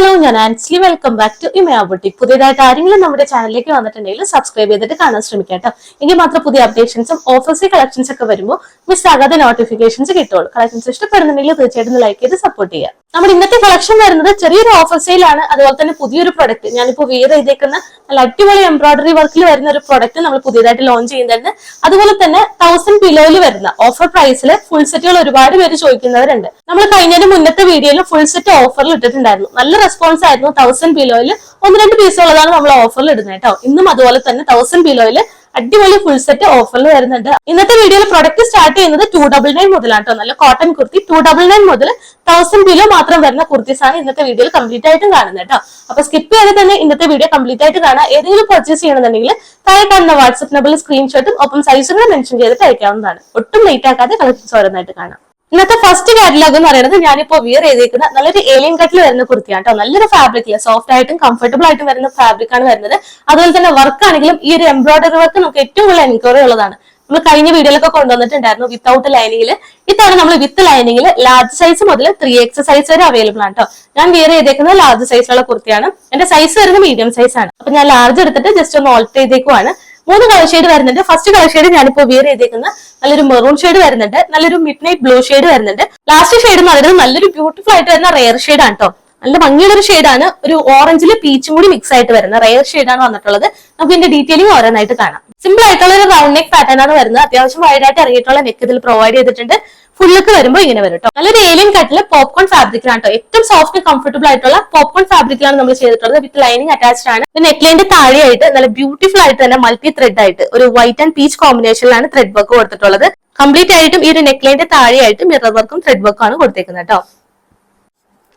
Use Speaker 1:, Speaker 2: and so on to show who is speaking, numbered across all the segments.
Speaker 1: Hello, ഞാൻ Ansley. Welcome back to Imaya boutique. പുതിയതായിട്ട് ആരെങ്കിലും നമ്മുടെ ചാനലിലേക്ക് വന്നിട്ടുണ്ടെങ്കിൽ സബ്സ്ക്രൈബ് ചെയ്തിട്ട് കാണാൻ ശ്രമിക്കാം. എങ്കിൽ മാത്രം പുതിയ അപ്ഡേഷൻസും ഓഫേഴ്സ് കളക്ഷൻസ് ഒക്കെ വരുമ്പോൾ മിസ് ആകാതെ നോട്ടിഫിക്കേഷൻസ് കിട്ടുള്ളൂ. കളക്ഷൻസ് ഇഷ്ടപ്പെടുന്നുണ്ടെങ്കിൽ തീർച്ചയായിട്ടും ലൈക്ക് ചെയ്ത് സപ്പോർട്ട് ചെയ്യാം. നമ്മുടെ ഇന്നത്തെ കളക്ഷൻ വരുന്നത് ചെറിയൊരു ഓഫർ സെയിലാണ്. അതുപോലെ തന്നെ പുതിയൊരു പ്രൊഡക്റ്റ് ഞാനിപ്പോൾ വെയർ ചെയ്തേക്കുന്ന നല്ല അടിപൊളി എംബ്രോയിഡറി വർക്കിൽ വരുന്ന ഒരു പ്രൊഡക്റ്റ് നമ്മൾ പുതിയതായിട്ട് ലോഞ്ച് ചെയ്യുന്നുണ്ട്. അതുപോലെ തന്നെ 1000 ബിലോയിൽ വരുന്ന ഓഫർ പ്രൈസിൽ ഫുൾ സെറ്റുകൾ ഒരുപാട് പേര് ചോദിക്കുന്നവരുണ്ട്. നമ്മൾ കഴിഞ്ഞ മുന്നത്തെ വീഡിയോയിൽ ഫുൾ സെറ്റ് ഓഫറിൽ ഇട്ടിട്ടുണ്ടായിരുന്നു. നല്ല റെസ്പോൺസ് ആയിരുന്നു. 1000 ബിലോയിൽ 1-2 പീസുള്ളതാണ് നമ്മൾ ഓഫറിൽ ഇടുന്നത് കേട്ടോ. ഇന്നും അതുപോലെ തന്നെ 1000 ബിലോയിൽ അടിപൊളി ഫുൾ സെറ്റ് ഓഫറിൽ വരുന്നുണ്ട്. ഇന്നത്തെ വീഡിയോയിൽ പ്രൊഡക്റ്റ് സ്റ്റാർട്ട് ചെയ്യുന്നത് 299 മുതലാണ് കേട്ടോ. നല്ല കോട്ടൺ കുർത്തി 299 മുതൽ 1000 ബിലോ മാത്രം വരുന്ന കുർത്തീസ് ആണ് ഇന്നത്തെ വീഡിയോയിൽ കംപ്ലീറ്റ് ആയിട്ടും കാണുന്നത് കേട്ടോ. അപ്പൊ സ്കിപ്പ് ചെയ്ത് തന്നെ ഇന്നത്തെ വീഡിയോ കംപ്ലീറ്റ് ആയിട്ട് കാണാം. ഏതെങ്കിലും പർച്ചേസ് ചെയ്യണമെന്നുണ്ടെങ്കിൽ താഴെ കാണുന്ന വാട്സ്ആപ്പ് നമ്പറിൽ സ്ക്രീൻഷോട്ടും ഒപ്പം സൈസുകൾ മെൻഷൻ ചെയ്തിട്ട് അയക്കാവുന്നതാണ്. ഒട്ടും ലേറ്റ് ആക്കാതെ കളക്ഷൻസ് ഓരോന്നായിട്ട് കാണാം. ഇന്നത്തെ ഫസ്റ്റ് കാറ്റലോഗ് എന്ന് പറയുന്നത് ഞാനിപ്പോ വിയർ ചെയ്തേക്കുന്ന നല്ലൊരു ഏലിയൻ കട്ടിൽ വരുന്ന കുർത്തിയാണ് കേട്ടോ. നല്ലൊരു ഫാബ്രിക്കില് സോഫ്റ്റ് ആയിട്ടും കംഫർട്ടബിൾ ആയിട്ടും വരുന്ന ഫാബ്രിക് ആണ് വരുന്നത്. അതുപോലെ തന്നെ വർക്ക് ആണെങ്കിലും ഈ ഒരു എംബ്രോയിഡറി വർക്ക് നമുക്ക് ഏറ്റവും കൂടുതൽ എൻക്വയറി ഉള്ളതാണ്. നമ്മൾ കഴിഞ്ഞ വീഡിയോയിലൊക്കെ കൊണ്ടുവന്നിട്ടുണ്ടായിരുന്നു വിത്തൗട്ട് ലൈനിങ്ങിൽ. ഇത്തവണ നമ്മൾ വിത്ത് ലൈനിങ്ങിൽ ലാർജ് സൈസ് മുതൽ 3X സൈസ് വരെ അവൈലബിൾ ആണ് കേട്ടോ. ഞാൻ വിയർ ചെയ്തേക്കുന്നത് ലാർജ് സൈസിലുള്ള കുർത്തിയാണ്. എന്റെ സൈസ് വരുന്നത് മീഡിയം സൈസ് ആണ്. അപ്പൊ ഞാൻ ലാർജ് എടുത്തിട്ട് ജസ്റ്റ് ഒന്ന് ഓൾട്ടർ ചെയ്തേക്കുവാണ്. 3 കളർ ഷെയ്ഡ് വരുന്നുണ്ട്. ഫസ്റ്റ് കളർ ഷെയ്ഡ് ഞാനിപ്പോ വിയർ ചെയ്തേക്കുന്ന നല്ലൊരു മെറൂൺ ഷെയ്ഡ് വരുന്നുണ്ട്. നല്ലൊരു മിഡ് നൈറ്റ് ബ്ലൂ ഷെയ്ഡ് വരുന്നുണ്ട്. ലാസ്റ്റ് ഷെയ്ഡ് എന്ന് പറയുന്നത് നല്ലൊരു ബ്യൂട്ടിഫുൾ ആയിട്ട് വരുന്ന റെയർ ഷെയ്ഡ് ആണ് കേട്ടോ. നല്ല ഭംഗിയുള്ള ഒരു ഷെയ്ഡാണ്. ഒരു ഓറഞ്ചിൽ പീച്ചും കൂടി മിക്സ് ആയിട്ട് വരുന്ന റെയർ ഷെയ്ഡാണ് വന്നിട്ടുള്ളത്. നമുക്ക് ഇതിന്റെ ഡീറ്റെയിലിംഗ് ഓരോന്നായിട്ട് കാണാം. സിമ്പിൾ ആയിട്ടുള്ള ഒരു റൗണ്ട് നെക്ക് പാറ്റേൺ ആണ് വരുന്നത്. അത്യാവശ്യം വൈഡായിട്ട് ഇറങ്ങിയിട്ടുള്ള നെക്ക് ഇതിൽ പ്രൊവൈഡ് ചെയ്തിട്ടുണ്ട്. ഫുള്ളൊക്കെ വരുമ്പോൾ ഇങ്ങനെ വരും കേട്ടോ. നല്ലൊരു ഏലിയൻ കട്ടില് പോപ്കോൺ ഫാബ്രിക്കിലാണ് കേട്ടോ. ഏറ്റവും സോഫ്റ്റ് കംഫർട്ടബിൾ ആയിട്ടുള്ള പോപ്കോൺ ഫാബ്രിക്കിലാണ് നമ്മൾ ചെയ്തിട്ടുള്ളത്. വിത്ത് ലൈനിങ് അറ്റാച്ച്ഡ് ആണ്. നെക്ക് ലൈനിന്റെ താഴെയായിട്ട് നല്ല ബ്യൂട്ടിഫുൾ ആയിട്ട് തന്നെ മൾട്ടി ത്രെഡ് ആയിട്ട് ഒരു വൈറ്റ് ആൻഡ് പീച്ച് കോമ്പിനേഷനിലാണ് ത്രെഡ് വർക്ക് കൊടുത്തിട്ടുള്ളത്. കംപ്ലീറ്റ് ആയിട്ടും ഈ ഒരു നെക്ക് ലൈനിന്റെ താഴെയായിട്ട് മിറർ വർക്കും ത്രെഡ് വർക്കും ആണ് കൊടുത്തേക്കുന്നത് കേട്ടോ.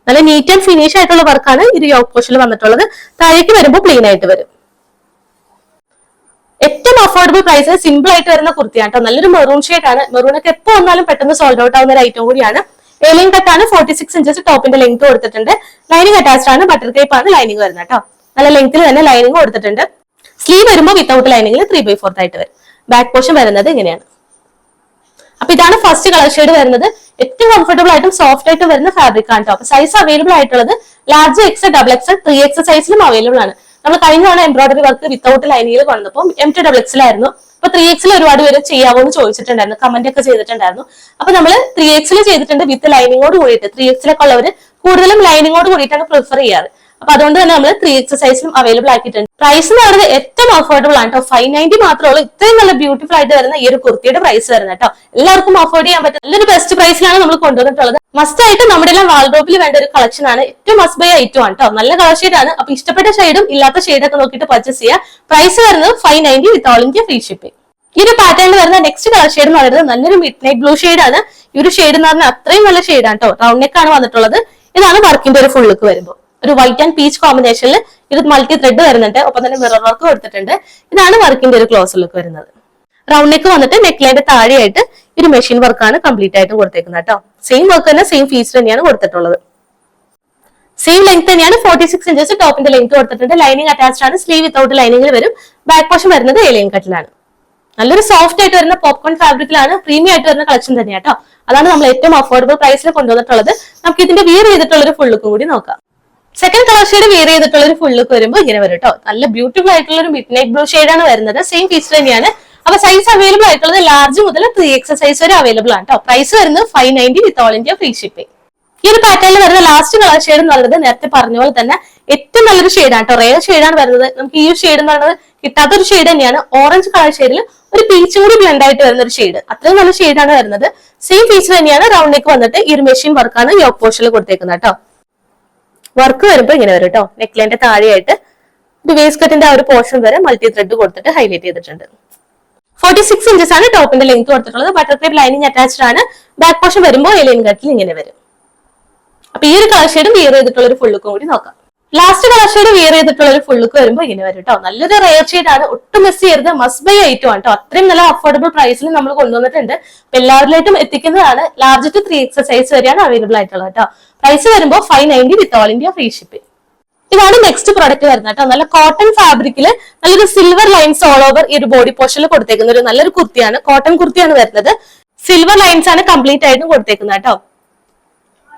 Speaker 1: നല്ല നീറ്റ് ആൻഡ് ഫിനിഷ് ആയിട്ടുള്ള വർക്കാണ് ഇത് യോക്ക് പോർഷനിൽ വന്നിട്ടുള്ളത്. താഴേക്ക് വരുമ്പോൾ പ്ലെയിൻ ആയിട്ട് വരും. ഏറ്റവും അഫോർഡബിൾ പ്രൈസിൽ സിമ്പിൾ ആയിട്ട് വരുന്ന കുർത്തിയാണ് കേട്ടോ. നല്ലൊരു മെറൂൺ ഷെയ്ഡ് ആണ്. മെറൂൺ ഒക്കെ എപ്പോ വന്നാലും പെട്ടെന്ന് സോൾഡ് ഔട്ട് ആവുന്ന ഒരു ഐറ്റം കൂടിയാണ്. ഏലിയൻ കട്ടാണ്. 46 ഇഞ്ചസ് ടോപ്പിന്റെ ലെങ്ത് കൊടുത്തിട്ടുണ്ട്. ലൈനിങ് അറ്റാച്ച്ഡ് ആണ്. ബട്ടർ ക്രേപ്പ് ആണ് ലൈനിങ് വരുന്നത് കേട്ടോ. നല്ല ലെങ്ത്തിൽ തന്നെ ലൈനിങ് കൊടുത്തിട്ടുണ്ട്. സ്ലീവ് വരുമ്പോൾ വിത്തൗട്ട് ലൈനിങ്ങിൽ 3/4 ആയിട്ട് വരും. ബാക്ക് പോർഷൻ വരുന്നത് ഇങ്ങനെയാണ്. അപ്പൊ ഇതാണ് ഫസ്റ്റ് കളർ ഷെയ്ഡ് വരുന്നത്. ഏറ്റവും കംഫർട്ടബിൾ ആയിട്ടും സോഫ്റ്റ് ആയിട്ടും വരുന്ന ഫാബ്രിക് ആണ് കേട്ടോ. അപ്പൊ സൈസ് അവൈലബിൾ ആയിട്ടുള്ളത് large X, double X, 3X സൈസിലും അവൈലബിൾ ആണ്. നമ്മൾ കഴിഞ്ഞ തവണ എംബ്രോയിഡറി വർക്ക് വിത്തൗട്ട് ലൈനിങ്ങിൽ കൊണ്ടപ്പോൾ M2XX ആയിരുന്നു. അപ്പൊ 3X ഒരുപാട് പേര് ചെയ്യാവോ എന്ന് ചോദിച്ചിട്ടുണ്ടായിരുന്നു, കമന്റ് ഒക്കെ ചെയ്തിട്ടുണ്ടായിരുന്നു. അപ്പൊ നമ്മൾ 3X ചെയ്തിട്ടുണ്ട് വിത്ത് ലൈനിങ്ങോട് കൂടിയിട്ട്. 3X ഉള്ളവർ കൂടുതലും ലൈനിങ്ങോട് കൂടിയിട്ടാണ് പ്രിഫർ ചെയ്യാറ്. അപ്പൊ അതുകൊണ്ട് തന്നെ നമ്മൾ 3X സൈസിലും അവൈലബിൾ ആക്കിയിട്ടുണ്ട്. പ്രൈസ് എന്ന് പറയുന്നത് ഏറ്റവും അഫോർഡബിൾ ആണ് കേട്ടോ. 590 മാത്രമേ ഉള്ളൂ ഇത്രയും നല്ല ബ്യൂട്ടിഫുൾ ആയിട്ട് വരുന്ന ഈ ഒരു കുർത്തിയുടെ പ്രൈസ് വരുന്നത് കേട്ടോ. എല്ലാവർക്കും അഫോർഡ് ചെയ്യാൻ പറ്റും നല്ലൊരു ബെസ്റ്റ് പ്രൈസിലാണ് നമ്മൾ കൊണ്ടുവന്നിട്ടുള്ളത്. മസ്റ്റ് ആയിട്ട് നമ്മുടെ എല്ലാം വാൾഡ്രോപ്പിൽ വേണ്ട ഒരു കളക്ഷൻ ആണ്. ഏറ്റവും മസ്റ്റ് ബൈ ഐറ്റം ആണ് കേട്ടോ. നല്ല കളർ ഷെയ്ഡ് ആണ്. അപ്പൊ ഇഷ്ടപ്പെട്ട ഷെയ്ഡും ഇല്ലാത്ത ഷെയ്ഡൊക്കെ നോക്കിയിട്ട് പർച്ചേസ് ചെയ്യുക. പ്രൈസ് വരുന്നത് 590 വിത്ത് ഓൾ ഇന്ത്യ ഫ്രീ ഷിപ്പിംഗ്. ഈ ഒരു പാറ്റേണിൽ വരുന്ന നെക്സ്റ്റ് കളർ ഷെയ്ഡ് എന്ന് പറയുന്നത് നല്ലൊരു മിഡ് നൈറ്റ് ബ്ലൂ ഷെയ്ഡ് ആണ്. ഈ ഒരു ഷെയ്ഡ് എന്ന് പറഞ്ഞാൽ അത്രയും നല്ല ഷെയ്ഡാണ് കേട്ടോ. റൗണ്ട് നെക്ക് ആണ് വന്നിട്ടുള്ളത്. ഇതാണ് വർക്കിന്റെ ഒരു ഫുൾ ലുക്ക് വരുമ്പോൾ. ഒരു വൈറ്റ് ആൻഡ് പീച്ച് കോമ്പിനേഷനിൽ ഇത് മൾട്ടി ത്രെഡ് വരുന്നുണ്ട്. ഒപ്പം തന്നെ മിറർ വർക്ക് കൊടുത്തിട്ടുണ്ട്. ഇതാണ് വർക്കിന്റെ ഒരു ക്ലോസ് ലുക്ക് വരുന്നത്. റൗണ്ട് നെക്ക് വന്നിട്ട് നെക്ക് ലൈന്റെ താഴെയായിട്ട് ഒരു മെഷീൻ വർക്കാണ് കംപ്ലീറ്റ് ആയിട്ട് കൊടുത്തേക്കുന്നത് കേട്ടോ. സെയിം വർക്ക് തന്നെ സെയിം ഫീസ് തന്നെയാണ് കൊടുത്തിട്ടുള്ളത്. സെയിം ലെങ്ത് തന്നെയാണ്. 46 ഇഞ്ചസ് ടോപ്പിന്റെ ലെങ്ത് കൊടുത്തിട്ടുണ്ട്. ലൈനിങ് അറ്റാച്ച്ഡ് ആണ്. സ്ലീവ് വിത്തൗട്ട് ലൈനിങ്ങിൽ വരും. ബാക്ക് പോർഷൻ വരുന്നത് ഏലിയൻ കട്ടിലാണ്. നല്ലൊരു സോഫ്റ്റ് ആയിട്ട് വരുന്ന പോപ്കോൺ ഫാബ്രിക്കിലാണ്. പ്രീമിയം ആയിട്ട് വരുന്ന കളക്ഷൻ തന്നെയാണ് കേട്ടോ. അതാണ് നമ്മൾ ഏറ്റവും അഫോർഡബിൾ പ്രൈസിൽ കൊണ്ടുവന്നിട്ടുള്ളത്. നമുക്ക് ഇതിന്റെ വിയർ ചെയ്തിട്ടുള്ള ഒരു ഫുൾ ലുക്കും കൂടി നോക്കാം. സെക്കൻഡ് കളർ ഷെയ്ഡ് വിയർ ചെയ്തിട്ടുള്ള ഒരു ഫുൾ ലുക്ക് വരുമ്പോൾ ഇങ്ങനെ വരും കേട്ടോ. നല്ല ബ്യൂട്ടിഫുൾ ആയിട്ടുള്ള ഒരു മിഡ് നൈറ്റ് ബ്ലൂ ഷെയ്ഡാണ് വരുന്നത്. സെയിം ഫീച്ചർ തന്നെയാണ്. അപ്പൊ സൈസ് അവൈലബിൾ ആയിട്ടുള്ളത് ലാർജ് മുതൽ 3X സൈസ് വരെ അവൈലബിൾ ആണ് കേട്ടോ. പ്രൈസ് വരുന്നത് 590 വിത്ത് ഓൾ ഇന്ത്യ ഫ്രീ ഷിപ്പിംഗ്. ഈ ഒരു പാറ്റേണിൽ വരുന്ന ലാസ്റ്റ് കളർ ഷെയ്ഡ് എന്ന് പറയുന്നത് നേരത്തെ പറഞ്ഞ പോലെ തന്നെ ഏറ്റവും നല്ലൊരു ഷെയ്ഡാണ് കേട്ടോ. റെയർ ഷെയ്ഡാണ് വരുന്നത്. നമുക്ക് ഈ ഒരു ഷെയ്ഡ് എന്ന് പറയുന്നത് കിട്ടാത്തൊരു ഷെയ്ഡ് തന്നെയാണ്. ഓറഞ്ച് കളർ ഷെയ്ഡിൽ ഒരു പീച്ചും കൂടി ബ്ലെൻഡ് ആയിട്ട് വരുന്ന ഒരു ഷെയ്ഡ്. അത്രയും നല്ല ഷെയ്ഡാണ് വരുന്നത്. സെയിം ഫീച്ചർ തന്നെയാണ്. റൗണ്ട് നെക്ക് വന്നിട്ട് ഈ ഒരു മെഷീൻ വർക്കാണ് യോക്ക് പോർഷനിൽ കൊടുത്തേക്കുന്നത് കേട്ടോ. വർക്ക് വരുമ്പോൾ ഇങ്ങനെ വരും കേട്ടോ. നെക്ക് ലൈന്റെ താഴെയായിട്ട് ഒരു വേസ്റ്റ് കട്ടിന്റെ ആ ഒരു പോർഷൻ വരെ മൾട്ടി ത്രെഡ് കൊടുത്തിട്ട് ഹൈലൈറ്റ് ചെയ്തിട്ടുണ്ട്. 46 ഇഞ്ചസ് ആണ് ടോപ്പിന്റെ ലെങ്ത് കൊടുത്തിട്ടുള്ളത്. ബട്ടർ ക്രേപ്പ് ലൈനിങ് അറ്റാച്ച്ഡ് ആണ്. ബാക്ക് പോർഷൻ വരുമ്പോൾ ഏലിയൻ കട്ടിൽ ഇങ്ങനെ വരും. അപ്പൊ ഈ ഒരു കളർ ഷെയ്ഡും വിയർ ചെയ്തിട്ടുള്ള ഒരു ഫുൾ ലുക്കും കൂടി നോക്കാം. ലാസ്റ്റ് കളർ ഷെയ്ഡ് വിയർ ചെയ്തിട്ടുള്ള ഒരു ഫുൾ ലുക്ക് വരുമ്പോൾ ഇങ്ങനെ വരും കേട്ടോ. നല്ലൊരു റെയർ ഷെയ്ഡ് ആണ്. ഒട്ടും മിസ് ചെയ്യരുത്. മസ്റ്റ് ബൈ ഐറ്റം ആണ് കേട്ടോ. അത്രയും നല്ല അഫോർഡബിൾ പ്രൈസിൽ നമ്മൾ കൊണ്ടുവന്നിട്ടുണ്ട്. അപ്പൊ എല്ലാവരിലായിട്ടും എത്തിക്കുന്നതാണ്. ലാർജ് ടു 3X സൈസ് വരെയാണ് അവൈലബിൾ ആയിട്ടുള്ളത് കേട്ടോ. പ്രൈസ് വരുമ്പോൾ 590 വിത്ത് ഓൾ ഇന്ത്യ ഫ്രീ ഷിപ്പിംഗ്. ഇതാണ് നെക്സ്റ്റ് പ്രോഡക്റ്റ് വരുന്നത് കേട്ടോ. നല്ല കോട്ടൺ ഫാബ്രിക്കിൽ നല്ലൊരു സിൽവർ ലൈൻസ് ഓൾ ഓവർ ഈ ഒരു ബോഡി പോർഷനിൽ കൊടുത്തേക്കുന്ന ഒരു നല്ലൊരു കുർത്തിയാണ്. കോട്ടൺ കുർത്തിയാണ് വരുന്നത്. സിൽവർ ലൈൻസ് ആണ് കംപ്ലീറ്റ് ആയിട്ടും കൊടുത്തേക്കുന്നത് കേട്ടോ.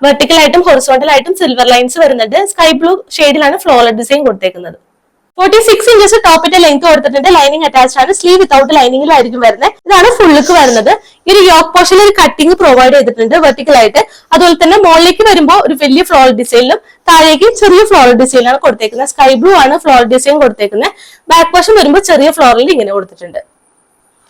Speaker 1: വെർട്ടിക്കൽ ആയിട്ടും ഹൊറിസോണ്ടൽ ആയിട്ടും സിൽവർ ലൈൻസ് വരുന്നുണ്ട്. സ്കൈ ബ്ലൂ ഷെയ്ഡിലാണ് ഫ്ലോറൽ ഡിസൈൻ കൊടുത്തേക്കുന്നത്. 46 ഇഞ്ചസ് ടോപ്പിന്റെ ലെങ്ത് കൊടുത്തിട്ടുണ്ട്. ലൈനിങ് അറ്റാച്ച്ഡ് ആണ്. സ്ലീവ് വിത്തൗട്ട് ലൈനിങ്ങിലായിരിക്കും വരുന്നത്. ഇതാണ് ഫുൾ ലുക്ക് വരുന്നത്. ഈ ഒരു യോക്ക് പോർഷനിൽ ഒരു കട്ടിങ് പ്രൊവൈഡ് ചെയ്തിട്ടുണ്ട് വെർട്ടിക്കൽ ആയിട്ട്. അതുപോലെ തന്നെ മുകളിലേക്ക് വരുമ്പോൾ ഒരു വലിയ ഫ്ലോറൽ ഡിസൈനിലും താഴേക്ക് ചെറിയ ഫ്ലോറൽ ഡിസൈനിലാണ് കൊടുത്തേക്കുന്നത്. സ്കൈ ബ്ലൂ ആണ് ഫ്ലോറൽ ഡിസൈൻ കൊടുത്തേക്കുന്നത്. ബാക്ക് പോർഷൻ വരുമ്പോൾ ചെറിയ ഫ്ലോറൽ ഇങ്ങനെ കൊടുത്തിട്ടുണ്ട്.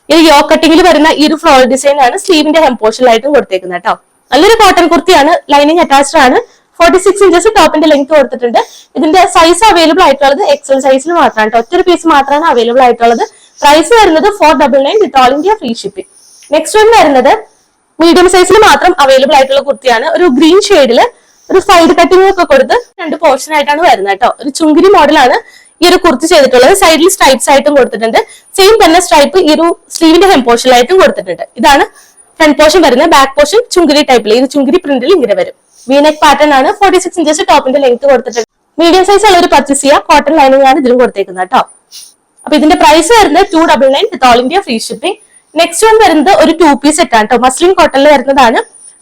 Speaker 1: ഈ യോക്ക് കട്ടിങ്ങിൽ വരുന്ന ഈ ഒരു ഫ്ലോറൽ ഡിസൈൻ ആണ് സ്ലീവിന്റെ ഹെം പോർഷനിലായിട്ടും കൊടുത്തേക്കുന്നത് കേട്ടോ. നല്ലൊരു കോട്ടൺ കുർത്തിയാണ്. ലൈനിങ് അറ്റാച്ച്ഡ് ആണ്. 46 ഇഞ്ചസ് ടോപ്പിന്റെ ലെങ്ത് കൊടുത്തിട്ടുണ്ട്. ഇതിന്റെ സൈസ് അവൈലബിൾ ആയിട്ടുള്ളത് എക്സൽ സൈസിൽ മാത്രമാണ്. ഒറ്റൊരു പീസ് മാത്രമാണ് അവൈലബിൾ ആയിട്ടുള്ളത്. പ്രൈസ് വരുന്നത് 499 വിത്ത് all India free shipping. Next one വരുന്നത് മീഡിയം സൈസിൽ മാത്രം അവൈലബിൾ ആയിട്ടുള്ള കുർത്തിയാണ്. ഒരു ഗ്രീൻ ഷെയ്ഡില് ഒരു സൈഡ് കട്ടിംഗ് ഒക്കെ കൊടുത്ത് 2 പോർഷൻ ആയിട്ടാണ് വരുന്നത് കേട്ടോ. ഒരു ചുങ്കിരി മോഡലാണ് ഈ ഒരു കുർത്തി ചെയ്തിട്ടുള്ളത്. സൈഡിൽ സ്ട്രൈപ്സ് ആയിട്ടും കൊടുത്തിട്ടുണ്ട്. സെയിം തന്നെ സ്ട്രൈപ്പ് ഈ ഒരു സ്ലീവിന്റെ ഹെം പോർഷനിലായിട്ടും കൊടുത്തിട്ടുണ്ട്. ഇതാണ് ഫ്രണ്ട് പോർഷൻ വരുന്നത്. ബാക്ക് പോർഷൻ ചുങ്കിരി ടൈപ്പിൽ ഇത് ചുങ്കിരി പ്രിന്റിൽ ഇങ്ങനെ വരും. വീനെക്ക് പാറ്റേൺ ആണ്. 46 ഇഞ്ചസ് ടോപ്പിന്റെ ലെങ്ത് കൊടുത്തിട്ടുണ്ട്. മീഡിയം സൈസ് ഉള്ളവർ പർച്ചേസ് ചെയ്യുക. കോട്ടൺ ലൈനിങ് ആണ് ഇതിലും കൊടുത്തേക്കുന്നത് കേട്ടോ. അപ്പൊ ഇതിന്റെ പ്രൈസ് വരുന്നത് 299 വിത്ത് all India free shipping. Next one വരുന്നത് ഒരു 2 പീസ് സെറ്റ് ആണ് കേട്ടോ. മസ്ലിൻ കോട്ടണിൽ വരുന്നതാണ്.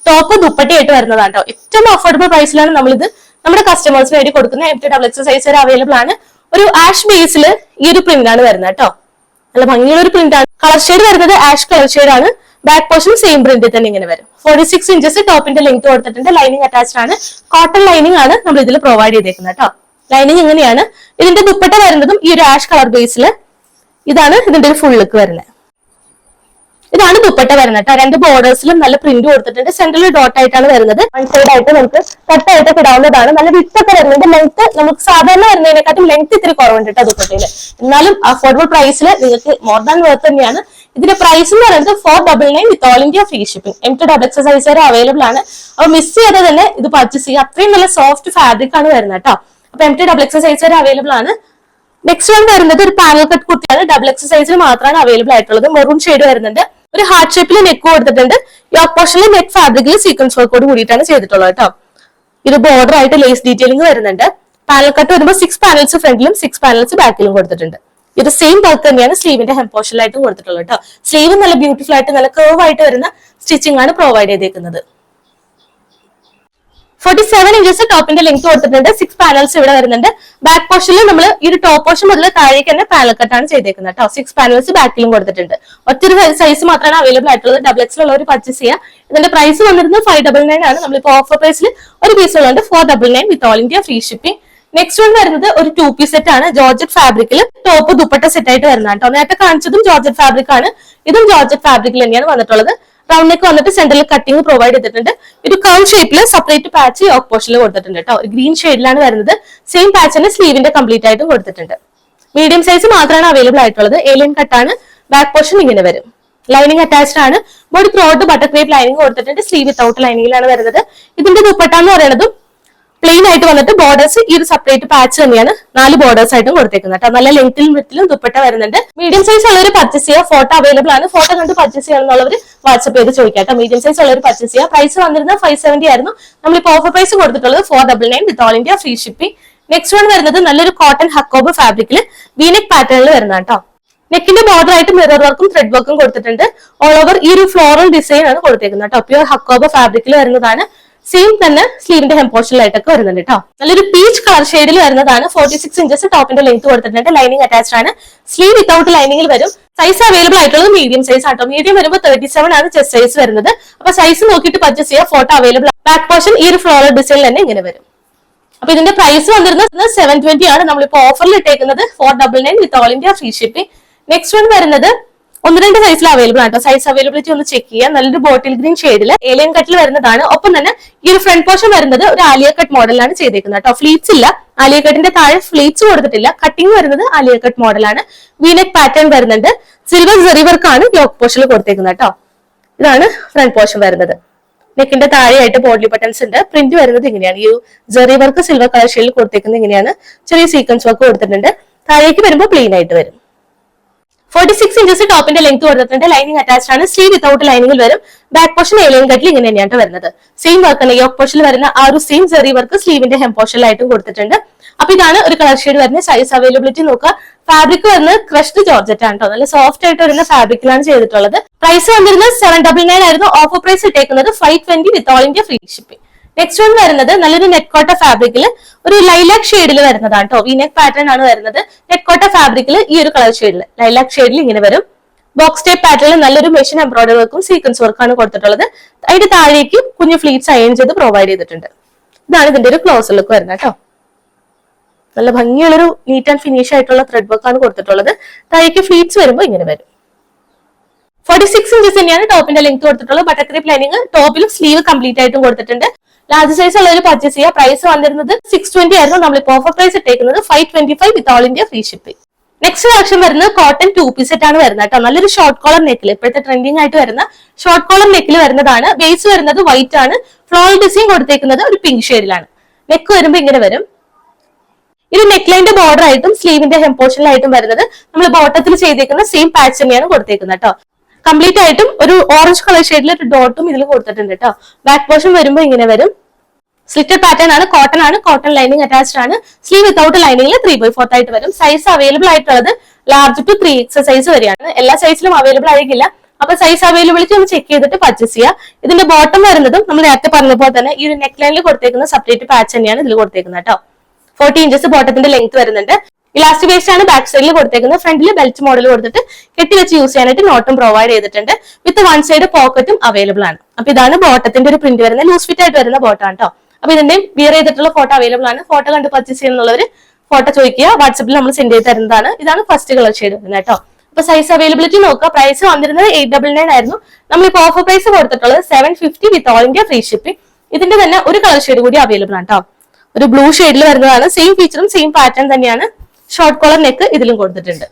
Speaker 1: ടോപ്പ് ദുപ്പട്ടയായിട്ട് വരുന്നതാണ് കേട്ടോ. ഏറ്റവും അഫോർഡബിൾ പ്രൈസിലാണ് നമ്മളിത് നമ്മുടെ കസ്റ്റമേഴ്സിന് വേണ്ടി കൊടുക്കുന്നത്. MT സൈസ് വരെ അവൈലബിൾ ആണ്. ഒരു ആഷ് ബേസിൽ ഈ ഒരു പ്രിന്റ് ആണ് വരുന്നത് കേട്ടോ. നല്ല ഭംഗിയുള്ള ഒരു പ്രിന്റ് ആണ്. കളർ ഷെയ്ഡ് വരുന്നത് ആഷ് കളർ ഷെയ്ഡ് ആണ്. ബാക്ക് പോർഷൻ സെയിം പ്രിന്റിൽ തന്നെ ഇങ്ങനെ വരും. 46 ഇഞ്ചസ് ടോപ്പിന്റെ ലെങ്ത് കൊടുത്തിട്ടുണ്ട്. ലൈനിങ് അറ്റാച്ച്ഡ് ആണ്. കോട്ടൺ ലൈനിങ് ആണ് നമ്മൾ ഇതിൽ പ്രൊവൈഡ് ചെയ്തേക്കുന്നത് കേട്ടോ. ലൈനിങ് ഇങ്ങനെയാണ്. ഇതിന്റെ ദുപ്പട്ട വരുന്നതും ഈ ഒരു ആഷ് കളർ ബേസിൽ. ഇതാണ് ഇതിന്റെ ഒരു ഫുൾ ലുക്ക് വരുന്നത്. ഇതാണ് ദുപ്പട്ട വരുന്നത് കേട്ടോ. 2 ബോർഡേഴ്സിലും നല്ല പ്രിന്റ് കൊടുത്തിട്ടുണ്ട്. സെന്ററിൽ ഡോട്ട് ആയിട്ടാണ് വരുന്നത്. വൺ സൈഡ് ആയിട്ട് നമുക്ക് കട്ടായിട്ട് ഇടാവുന്നതാണ്. നല്ല വിത്ത് ഒക്കെ വരുന്നുണ്ട്. ലെങ്ത് നമുക്ക് സാധാരണ വരുന്നതിനെക്കാട്ടും ലെങ്ത് ഇത്തിരി കുറവുണ്ട് കേട്ടോ ദുപ്പട്ടയിൽ. എന്നാലും അഫോർഡബിൾ പ്രൈസിൽ നിങ്ങൾക്ക് മോർ ദാൻ വർത്ത് തന്നെയാണ്. ഇതിന്റെ പ്രൈസ് എന്ന് പറയുന്നത് 499 വിത്ത് all India free shipping. MT size വരെ അവൈലബിൾ ആണ്. അപ്പൊ മിസ് ചെയ്താൽ തന്നെ ഇത് പർച്ചേസ് ചെയ്യുക. അത്രയും നല്ല സോഫ്റ്റ് ഫാബ്രിക് ആണ് വരുന്നത് കേട്ടോ. അപ്പൊ MT സൈസ് വരെ അവൈലബിൾ ആണ്. നെക്സ്റ്റ് വൺ വരുന്നത് ഒരു പാനൽ കട്ട് കുർത്തിയാണ്. XX സൈസിൽ മാത്രമാണ് അവൈലബിൾ ആയിട്ടുള്ളത്. മെറൂൺ ഷെയ്ഡ് വരുന്നുണ്ട്. ഒരു ഹാർട്ട് ഷേപ്പിൽ നെക്ക് കൊടുത്തിട്ടുണ്ട്. യോക്ക് പോർഷനിൽ നെക്ക് ഫാബ്രിക്കിൽ സീക്വൻസ് വർക്കോട് കൂടിയിട്ടാണ് ചെയ്തിട്ടുള്ളത് കേട്ടോ. ഇത് ബോർഡർ ആയിട്ട് ലേസ് ഡീറ്റെയിലിംഗ് വരുന്നുണ്ട്. പാനൽ കട്ട് വരുമ്പോൾ 6 പാനൽസ് ഫ്രണ്ടിലും 6 പാനൽസ് ബാക്കിലും കൊടുത്തിട്ടുണ്ട്. ഇത് സെയിം വർക്ക് തന്നെയാണ് സ്ലീവിന്റെ ഹെം പോർഷനിലായിട്ടും കൊടുത്തിട്ടുള്ളത് കേട്ടോ. സ്ലീവ് നല്ല ബ്യൂട്ടിഫുൾ ആയിട്ട് നല്ല കർവ് ആയിട്ട് വരുന്ന സ്റ്റിച്ചിങ് ആണ് പ്രൊവൈഡ് ചെയ്തേക്കുന്നത്. 47 ഇഞ്ചസ് ടോപ്പിന്റെ ലെങ്ത് കൊടുത്തിട്ടുണ്ട്. 6 പാനൽസ് ഇവിടെ വരുന്നുണ്ട്. ബാക്ക് പോർഷനിൽ നമ്മൾ ഈ ഒരു ടോപ്പ് പോർഷൻ മുതൽ താഴേക്ക് തന്നെ പാനൽ കട്ടാണ് ചെയ്തേക്കുന്നത് കേട്ടോ. 6 പാനൽസ് ബാക്കിലും കൊടുത്തിട്ടുണ്ട്. ഒറ്റൊരു സൈസ് മാത്രമാണ് അവൈലബിൾ ആയിട്ടുള്ളത്. XX ഉള്ളവർ പർച്ചേസ് ചെയ്യുക. ഇതിന്റെ പ്രൈസ് വന്നിരുന്നത് 599 ആണ്. നമ്മളിപ്പോ ഓഫർ പ്രൈസിൽ ഒരു പീസ് ഉള്ളത് 499 വിത്ത് all India free shipping. Next one വരുന്നത് ഒരു 2 പീസ് സെറ്റ് ആണ്. ജോർജറ്റ് ഫാബ്രിക്കിൽ ടോപ്പ് ദുപ്പട്ട സെറ്റ് ആയിട്ട് വരുന്നതാണ് കേട്ടോ. നേരത്തെ കാണിച്ചതും ജോർജറ്റ് ഫാബ്രിക് ആണ്. ഇതും ജോർജറ്റ് ഫാബ്രിക്കിൽ തന്നെയാണ് വന്നിട്ടുള്ളത്. റൗണ്ട് നെക്ക് വന്നിട്ട് സെന്ററിൽ കട്ടിങ് പ്രൊവൈഡ് ചെയ്തിട്ടുണ്ട്. ഒരു കർവ് ഷേപ്പിൽ സെപ്പറേറ്റ് പാച്ച് യോക്ക് പോർഷനിൽ കൊടുത്തിട്ടുണ്ട് കേട്ടോ. ഒരു ഗ്രീൻ ഷെയ്ഡിലാണ് വരുന്നത്. സെയിം പാച്ചിന് സ്ലീവിന്റെ കംപ്ലീറ്റ് ആയിട്ടും കൊടുത്തിട്ടുണ്ട്. മീഡിയം സൈസ് മാത്രമാണ് അവൈലബിൾ ആയിട്ടുള്ളത്. ഏലിയൻ കട്ടാണ്. ബാക്ക് പോർഷൻ ഇങ്ങനെ വരും. ലൈനിങ് അറ്റാച്ച്ഡ് ആണ്. Body throat butter crepe lining കൊടുത്തിട്ടുണ്ട്. സ്ലീവ് വിത്തൗട്ട് ലൈനിങ്ങിലാണ് വരുന്നത്. ഇതിന്റെ ദുപ്പട്ട എന്ന് പറയുന്നത് പ്ലെയിൻ ആയിട്ട് വന്നിട്ട് ബോർഡേഴ്സ് ഈ ഒരു സെപ്പറേറ്റ് പാച്ച് തന്നെയാണ് 4 ബോർഡേഴ്സ് ആയിട്ടും കൊടുത്തേക്കുന്നത് കേട്ടോ. നല്ല ലെങ്ത്തിലും വിത്തിലും ദുപ്പട്ട വരുന്നുണ്ട്. മീഡിയം സൈസ് ഉള്ളവർ പർച്ചേസ് ചെയ്യുക. ഫോട്ടോ അവൈലബിൾ ആണ്. ഫോട്ടോ കണ്ട് പർച്ചേസ് ചെയ്യണമെന്നുള്ളവർ വാട്സ്ആപ്പ് ചെയ്ത് ചോദിക്കാം കേട്ടോ. മീഡിയം സൈസ് ഉള്ളവർ പർച്ചേസ് ചെയ്യുക. പ്രൈസ് വന്നിരുന്നത് 570 ആയിരുന്നു. നമ്മളിപ്പോൾ ഓഫർ പ്രൈസ് കൊടുത്തിട്ടുള്ളത് 499 വിത്ത് all India free shipping. Next one വരുന്നത് നല്ലൊരു കോട്ടൺ ഹക്കോബ് ഫാബ്രിക്കിൽ വീനെക്ക് പാറ്റേണിൽ വരുന്ന കേട്ടോ. നെക്കിന്റെ ബോർഡർ ആയിട്ട് മിറർ വർക്കും ത്രെഡ് വർക്കും കൊടുത്തിട്ടുണ്ട്. ഓൾ ഓവർ ഈ ഒരു ഫ്ലോറൽ ഡിസൈൻ ആണ് കൊടുത്തേക്കുന്നത് കേട്ടോ. പ്യൂർ ഹക്കോബ ഫാബ്രിക്കിൽ വരുന്നതാണ്. സെയിം തന്നെ സ്ലീവിന്റെ ഹെം പോർഷനിലായിട്ടൊക്കെ വരുന്നുണ്ട് കേട്ടോ. നല്ലൊരു പീച്ച് കളർ ഷെയ്ഡിൽ വരുന്നതാണ്. 46 ഇഞ്ചസ് ടോപ്പിന്റെ ലെങ്ത് കൊടുത്തിട്ടുണ്ട്. ലൈനിങ് അറ്റാച്ച്ഡ് ആണ്. സ്ലീവ് വിത്തൗട്ട് ലൈനിങ്ങിൽ വരും. സൈസ് അവൈലബിൾ ആയിട്ടുള്ളത് മീഡിയം സൈസ് ആട്ടോ. മീഡിയം വരുമ്പോൾ 37 ആണ് ചെസ്റ്റ് സൈസ് വരുന്നത്. അപ്പൊ സൈസ് നോക്കിയിട്ട് പർച്ചേസ് ചെയ്യുക. Photo available. ബാക്ക് പോർഷൻ ഈ ഒരു ഫ്ലോറൽ ഡിസൈനിൽ തന്നെ ഇങ്ങനെ വരും. അപ്പൊ ഇതിന്റെ പ്രൈസ് വന്നിരുന്നത് 720 ആണ്. നമ്മളിപ്പോ ഓഫറിൽ ഇട്ടേക്കുന്നത് 499 വിത്ത് all India free shipping. Next one വരുന്നത് 1-2 സൈസിൽ അവൈലബിൾ ആട്ടോ. സൈസ് അവൈലബിലിറ്റി ഒന്ന് ചെക്ക് ചെയ്യാം. നല്ലൊരു ബോട്ടിൽ ഗ്രീൻ ഷെയ്ഡിൽ ഏലിയൻ കട്ടിൽ വരുന്നതാണ്. ഒപ്പം തന്നെ ഈ ഒരു ഫ്രണ്ട് പോർഷൻ വരുന്നത് ഒരു ആലിയ കട്ട് മോഡലാണ് ചെയ്തേക്കുന്നത് കേട്ടോ. ഫ്ലീറ്റ്സ് ഇല്ല. ആലിയ കട്ടിന്റെ താഴെ ഫ്ലീറ്റ്സ് കൊടുത്തിട്ടില്ല. കട്ടിങ് വരുന്നത് ആലിയ കട്ട് മോഡലാണ്. വീനെക്ക് പാറ്റേൺ വരുന്നുണ്ട്. സിൽവർ ജെറി വർക്ക് ആണ് യോക്ക് പോർഷനിൽ കൊടുത്തേക്കുന്നത് കേട്ടോ. ഇതാണ് ഫ്രണ്ട് പോർഷൻ വരുന്നത്. നെക്കിന്റെ താഴെയായിട്ട് ബോഡി ബട്ടൺസ് ഉണ്ട്. പ്രിന്റ് വരുന്നത് ഇങ്ങനെയാണ്. ഈ ജെറി വർക്ക് സിൽവർ കളർ ഷെയ്ഡിൽ കൊടുത്തേക്കുന്നത് ഇങ്ങനെയാണ്. ചെറിയ സീക്വൻസ് വർക്ക് കൊടുത്തിട്ടുണ്ട്. താഴേക്ക് വരുമ്പോൾ പ്ലെയിൻ ആയിട്ട് വരും. 46 ഇഞ്ചസ് ടോപ്പിന്റെ ലെങ്ത് കൊടുത്തിട്ടുണ്ട്. ലൈനിങ് അറ്റാച്ച്ഡ് ആണ്. സ്ലീവ് വിത്തൗട്ട് ലൈനിങ്ങിൽ വരും. ബാക്ക് പോർഷൻ ഏലിയൻ കട്ടിൽ ഇങ്ങനെ തന്നെയാണ് വരുന്നത്. സെയിം വർക്ക് ആണ്. യോക്ക് പോർഷനിൽ വരുന്ന ആ ഒരു സെയിം ജെറി വർക്ക് സ്ലീവിന്റെ ഹെം പോർഷനിലായിട്ടും കൊടുത്തിട്ടുണ്ട്. അപ്പൊ ഇതാണ് ഒരു കളർ ഷെയ്ഡ് വരുന്നത്. സൈസ് അവൈലബിലിറ്റി നോക്കുക. ഫാബ്രിക് വരുന്നത് ക്രഷ്ഡ് ജോർജറ്റ് ആണ് കേട്ടോ. നല്ല സോഫ്റ്റ് ആയിട്ട് വരുന്ന ഫാബ്രിക്കിലാണ് ചെയ്തിട്ടുള്ളത്. പ്രൈസ് വന്നിരുന്നത് 799 ആയിരുന്നു. ഓഫർ പ്രൈസ് ഇട്ടേക്കുന്നത് 520 വിത്ത് all India free shipping. Next one വരുന്നത് നല്ലൊരു നെറ്റ് കോട്ട ഫാബ്രിക്കിൽ ഒരു ലൈലാക് ഷെയ്ഡിൽ വരുന്നതാണ് കേട്ടോ. വീനെക്ക് പാറ്റേൺ ആണ് വരുന്നത്. നെറ്റ് കോട്ട ഫാബ്രിക്കിൽ ഈ ഒരു കളർ ഷെയ്ഡിൽ ലൈലാക് ഷെയ്ഡിൽ ഇങ്ങനെ വരും. ബോക്സ് ടൈപ്പ് പാറ്റേണിൽ നല്ലൊരു മെഷീൻ എംബ്രോയിഡറി വർക്കും സീക്വൻസ് വർക്കാണ് കൊടുത്തിട്ടുള്ളത്. അതിന്റെ താഴേക്ക് കുഞ്ഞു ഫ്ലീറ്റ്സ് അയൺ ചെയ്ത് പ്രൊവൈഡ് ചെയ്തിട്ടുണ്ട്. ഇതാണ് ഇതിന്റെ ഒരു ക്ലോസർ ലുക്ക് വരുന്നത് കേട്ടോ. നല്ല ഭംഗിയുള്ളൊരു നീറ്റ് ആൻഡ് ഫിനിഷ് ആയിട്ടുള്ള ത്രെഡ് വർക്കാണ് കൊടുത്തിട്ടുള്ളത്. താഴേക്ക് ഫ്ലീറ്റ്സ് വരുമ്പോൾ ഇങ്ങനെ വരും. 46 ഇഞ്ചസ് തന്നെയാണ് ടോപ്പിന്റെ ലെങ്ത് കൊടുത്തിട്ടുള്ളത്. ബട്ടർ ക്രീപ്പ് ലൈനിങ് ടോപ്പിലും സ്ലീവ് കംപ്ലീറ്റ് ആയിട്ടും കൊടുത്തിട്ടുണ്ട്. ലാർജ് സൈസ് ഉള്ളവർ പർച്ചേസ് ചെയ്യുക. പ്രൈസ് വന്നിരുന്നത് 620 ആയിരുന്നു. നമ്മളിപ്പോ ഓഫർ പ്രൈസ് ഇട്ടേക്കുന്നത് 525 with all India free shipping. Next collection വരുന്നത് കോട്ടൺ 2 പീസ് സെറ്റ് ആണ് വരുന്നത് കേട്ടോ. നല്ലൊരു ഷോർട്ട് കോളർ നെക്കിൽ ഇപ്പോഴത്തെ ട്രെൻഡിങ് ആയിട്ട് വരുന്ന ഷോർട്ട് കോളർ നെക്കിൽ വരുന്നതാണ്. ബേസ് വരുന്നത് വൈറ്റ് ആണ്. ഫ്ലോറൽ ഡിസൈൻ കൊടുത്തേക്കുന്നത് ഒരു പിങ്ക് ഷെയ്ഡിലാണ്. നെക്ക് വരുമ്പോൾ ഇങ്ങനെ വരും. ഇത് നെക്ക് ലൈന്റെ ബോർഡർ ആയിട്ടും സ്ലീവിന്റെ ഹെം പോർഷനിലായിട്ടും വരുന്നത് നമ്മൾ ബോട്ടത്തിൽ ചെയ്തേക്കുന്ന സെയിം പാച്ച് തന്നെയാണ് കൊടുത്തേക്കുന്നത് കേട്ടോ. കംപ്ലീറ്റ് ആയിട്ടും ഒരു ഓറഞ്ച് കളർ ഷെയ്ഡിൽ ഒരു ഡോട്ടും ഇതിൽ കൊടുത്തിട്ടുണ്ട് കേട്ടോ. ബാക്ക് പോർഷൻ വരുമ്പോൾ ഇങ്ങനെ വരും. സ്ലിറ്റഡ് പാറ്റേൺ ആണ്. കോട്ടൺ ലൈനിങ് അറ്റാച്ച്ഡ് ആണ്. സ്ലീവ് വിത്തൗട്ട് ലൈനിങ്ങിൽ 3/4 ആയിട്ട് വരും. സൈസ് അവൈലബിൾ ആയിട്ടുള്ളത് ലാർജ് ടു 3X സൈസ് വരെയാണ്. എല്ലാ സൈസിലും അവൈലബിൾ ആയിരിക്കില്ല. അപ്പൊ സൈസ് അവൈലബിലിറ്റി ഒന്ന് ചെക്ക് ചെയ്തിട്ട് പർച്ചേസ് ചെയ്യുക. ഇതിന്റെ ബോട്ടം വരുന്നതും നമ്മൾ നേരത്തെ പറഞ്ഞ പോലെ തന്നെ ഈ ഒരു നെക്ക് ലൈനിൽ കൊടുത്തേക്കുന്ന സെപ്പറേറ്റ് പാച്ച് തന്നെയാണ് ഇതിൽ കൊടുത്തേക്കുന്നത് കേട്ടോ. 40 ഇഞ്ചസ് ബോട്ടത്തിന്റെ ലെങ്ത് വരുന്നുണ്ട്. ഇലാസ്റ്റിക് വേസ്റ്റ് ആണ് ബാക്ക് സൈഡിൽ കൊടുത്തേക്കുന്നത്. ഫ്രണ്ടിൽ ബെൽറ്റ് മോഡൽ കൊടുത്തിട്ട് കെട്ടിവെച്ച് യൂസ് ചെയ്യാനായിട്ട് നോട്ടും പ്രൊവൈഡ് ചെയ്തിട്ടുണ്ട്. വിത്ത് വൺ സൈഡ് പോക്കറ്റും അവൈലബിൾ ആണ്. അപ്പൊ ഇതാണ് ബോട്ടത്തിന്റെ ഒരു പ്രിന്റ് വരുന്നത്. ലൂസ് ഫിറ്റ് ആയിട്ട് വരുന്ന ബോട്ടം കേട്ടോ. അപ്പൊ ഇതിന്റെയും വിയർ ചെയ്തിട്ടുള്ള ഫോട്ടോ അവൈലബിൾ ആണ്. ഫോട്ടോ കണ്ട് പർച്ചേസ് ചെയ്യുന്നുള്ളവർ ഫോട്ടോ ചോദിക്കുക. വാട്സപ്പിൽ നമ്മൾ സെൻഡ് ചെയ്ത് തരുന്നതാണ്. ഇതാണ് ഫസ്റ്റ് കളർ ഷെയ്ഡ് വരുന്നത് കേട്ടോ. അപ്പൊ സൈസ് അവൈലബിലിറ്റി നോക്കുക. പ്രൈസ് വന്നിരുന്നത് 899 ആയിരുന്നു. നമ്മളിപ്പോ ഓഫർ പ്രൈസ് കൊടുത്തിട്ടുള്ളത് 750 വിത്ത് ഓൾ ഇന്ത്യ ഫ്രീ ഷിപ്പിംഗ്. ഇതിന്റെ തന്നെ ഒരു കളർ ഷെയ്ഡ് കൂടി അവൈലബിൾ ആണ് കേട്ടോ. ഒരു ബ്ലൂ ഷെയ്ഡിൽ വരുന്നതാണ്. സെയിം ഫീച്ചറും സെയിം പാറ്റേൺ തന്നെയാണ്. ഷോർട്ട് കോളർ നെക്ക് ഇതിലും കൊടുത്തിട്ടുണ്ട്.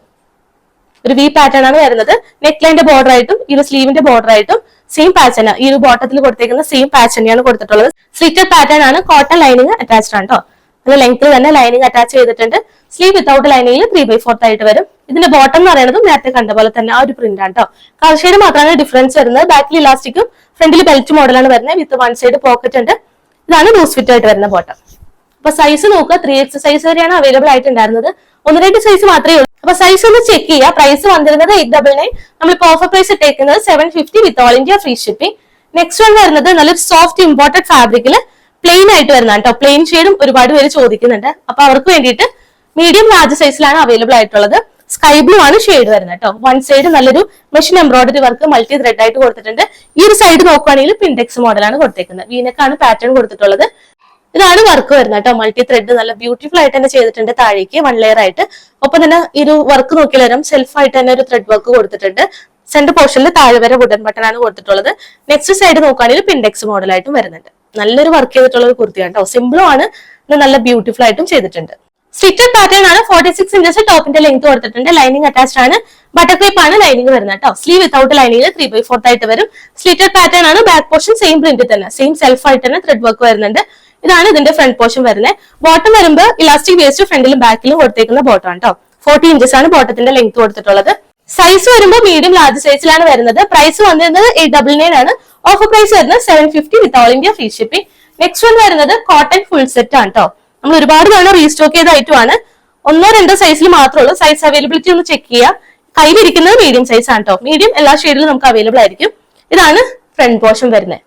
Speaker 1: ഒരു വി പാറ്റേൺ ആണ് വരുന്നത്. നെക്ക് ലൈന്റെ ബോർഡർ ആയിട്ടും ഈ ഒരു സ്ലീവിന്റെ ബോർഡർ ആയിട്ടും സെയിം പാറ്റേൺ ഈ ഒരു ബോട്ടത്തിൽ കൊടുത്തേക്കുന്ന സെയിം പാറ്റേൺ തന്നെയാണ് കൊടുത്തിട്ടുള്ളത്. സ്ലിറ്റഡ് പാറ്റേൺ ആണ്. കോട്ടൺ ലൈനിങ് അറ്റാച്ച്ഡ് ആണ് കേട്ടോ. അത് ലെങ്ത്തിൽ തന്നെ ലൈനിങ് അറ്റാച്ച് ചെയ്തിട്ടുണ്ട്. സ്ലീവ് വിത്തൗട്ട് ലൈനിങ്ങിൽ 3/4 ആയിട്ട് വരും. ഇതിന്റെ ബോട്ടം എന്ന് പറയുന്നത് നേരത്തെ കണ്ട പോലെ തന്നെ ആ ഒരു പ്രിന്റ് ആണ് കേട്ടോ. കളർ ഷെയ്ഡ് മാത്രമാണ് ഡിഫറൻസ് വരുന്നത്. ബാക്കിൽ ഇലാസ്റ്റിക്കും ഫ്രണ്ടിൽ ബെൽറ്റ് മോഡലാണ് വരുന്നത്. വിത്ത് വൺ സൈഡ് പോക്കറ്റ് ഉണ്ട്. ഇതാണ് ലൂസ് ഫിറ്റ് ആയിട്ട് വരുന്ന ബോട്ടം. അപ്പൊ സൈസ് നോക്കുക. 3X സൈസ് വരെയാണ് അവൈലബിൾ ആയിട്ടുണ്ടായിരുന്നത്. 1-2 സൈസ് മാത്രമേ ഉള്ളൂ. അപ്പൊ സൈസ് ഒന്ന് ചെക്ക് ചെയ്യുക. പ്രൈസ് വന്നിരുന്നത് 899. നമ്മളിപ്പോ ഓഫർ പ്രൈസ് ഇട്ടേക്കുന്നത് 750 വിത്ത് all India free shipping. Next one വരുന്നത് നല്ലൊരു സോഫ്റ്റ് ഇമ്പോർട്ടഡ് ഫാബ്രിക്കിൽ പ്ലെയിൻ ആയിട്ട് വരുന്നതാണ് കേട്ടോ. പ്ലെയിൻ ഷെയ്ഡും ഒരുപാട് പേര് ചോദിക്കുന്നുണ്ട്. അപ്പൊ അവർക്ക് വേണ്ടിയിട്ട് മീഡിയം ലാർജ് സൈസിലാണ് അവൈലബിൾ ആയിട്ടുള്ളത്. സ്കൈ ബ്ലൂ ആണ് ഷെയ്ഡ് വരുന്നത് കേട്ടോ. വൺ സൈഡ് നല്ലൊരു machine embroidery work multi thread ആയിട്ട് കൊടുത്തിട്ടുണ്ട്. ഈ ഒരു സൈഡ് നോക്കുകയാണെങ്കിൽ പിൻഡെക്സ് മോഡലാണ് കൊടുത്തേക്കുന്നത്. വീനക്കാണ് പാറ്റേൺ കൊടുത്തിട്ടുള്ളത്. ഇതാണ് വർക്ക് വരുന്നത് കേട്ടോ. മൾട്ടി ത്രെഡ് നല്ല ബ്യൂട്ടിഫുൾ ആയിട്ട് തന്നെ ചെയ്തിട്ടുണ്ട്. താഴേക്ക് 1 ലെയർ ആയിട്ട്. ഒപ്പം തന്നെ ഈ ഒരു വർക്ക് നോക്കിയാൽ വരും സെൽഫ് ആയിട്ട് തന്നെ ഒരു ത്രെഡ് വർക്ക് കൊടുത്തിട്ടുണ്ട്. സെന്റർ പോർഷനിൽ താഴെ വരെ വുഡൻ ബട്ടൺ ആണ് കൊടുത്തിട്ടുള്ളത്. നെക്സ്റ്റ് സൈഡ് നോക്കുകയാണെങ്കിൽ പിൻഡെക്സ് മോഡലായിട്ടും വരുന്നുണ്ട്. നല്ലൊരു വർക്ക് ചെയ്തിട്ടുള്ള ഒരു കുർത്തിയാണ് കേട്ടോ. സിമ്പിളും ആണ്, നല്ല ബ്യൂട്ടിഫുൾ ആയിട്ടും ചെയ്തിട്ടുണ്ട്. സ്റ്റിറ്റഡ് പാറ്റേൺ ആണ്. 46 ഇഞ്ചസ് ടോപ്പിന്റെ ലെങ്ത് കൊടുത്തിട്ടുണ്ട്. ലൈനിങ് അറ്റാച്ച്ഡ് ആണ്. ബട്ടർ ക്രീപ്പ് ആണ് ലൈനിങ് വരുന്നത് കേട്ടോ. സ്ലീവ് വിത്തൗട്ട് ലൈനിങ് 3/4 ആയിട്ട് വരും. സ്ലിറ്റഡ് പാറ്റേൺ ആണ്. ബാക്ക് പോർഷൻ സെയിം പ്രിന്റ് തന്നെ, സെയിം സെൽഫ് ആയിട്ട് തന്നെ ത്രെഡ് വർക്ക് വരുന്നുണ്ട്. ഇതാണ് ഇതിന്റെ ഫ്രണ്ട് പോർഷൻ വരുന്നത്. ബോട്ടം വരുമ്പോൾ ഇലാസ്റ്റിക് വേസ്റ്റ് ഫ്രണ്ടിലും ബാക്കിലും കൊടുത്തേക്കുന്ന ബോട്ടം ആണ് കേട്ടോ. 40 ഇഞ്ചസ് ആണ് ബോട്ടത്തിന്റെ ലെങ്ത് കൊടുത്തിട്ടുള്ളത്. സൈസ് വരുമ്പോൾ മീഡിയം ലാർജ് സൈസിലാണ് വരുന്നത്. പ്രൈസ് വന്നിരുന്നത് 899 ആണ്. ഓഫർ പ്രൈസ് വരുന്നത് 750 വിത്ത് all India free shipping. Next one വരുന്നത് കോട്ടൺ ഫുൾ സെറ്റ് ആണ് കേട്ടോ. നമ്മൾ ഒരുപാട് തവണ റീസ്റ്റോക്ക് ചെയ്ത ഐറ്റം ആണ്. 1-2 സൈസിൽ മാത്രമേ ഉള്ളൂ. സൈസ് അവൈലബിലിറ്റി ഒന്ന് ചെക്ക് ചെയ്യുക. കയ്യിലിരിക്കുന്നത് മീഡിയം സൈസ് ആണ് കേട്ടോ. മീഡിയം എല്ലാ ഷെയ്ഡിലും നമുക്ക് അവൈലബിൾ ആയിരിക്കും. ഇതാണ് ഫ്രണ്ട് പോർഷൻ വരുന്നത്.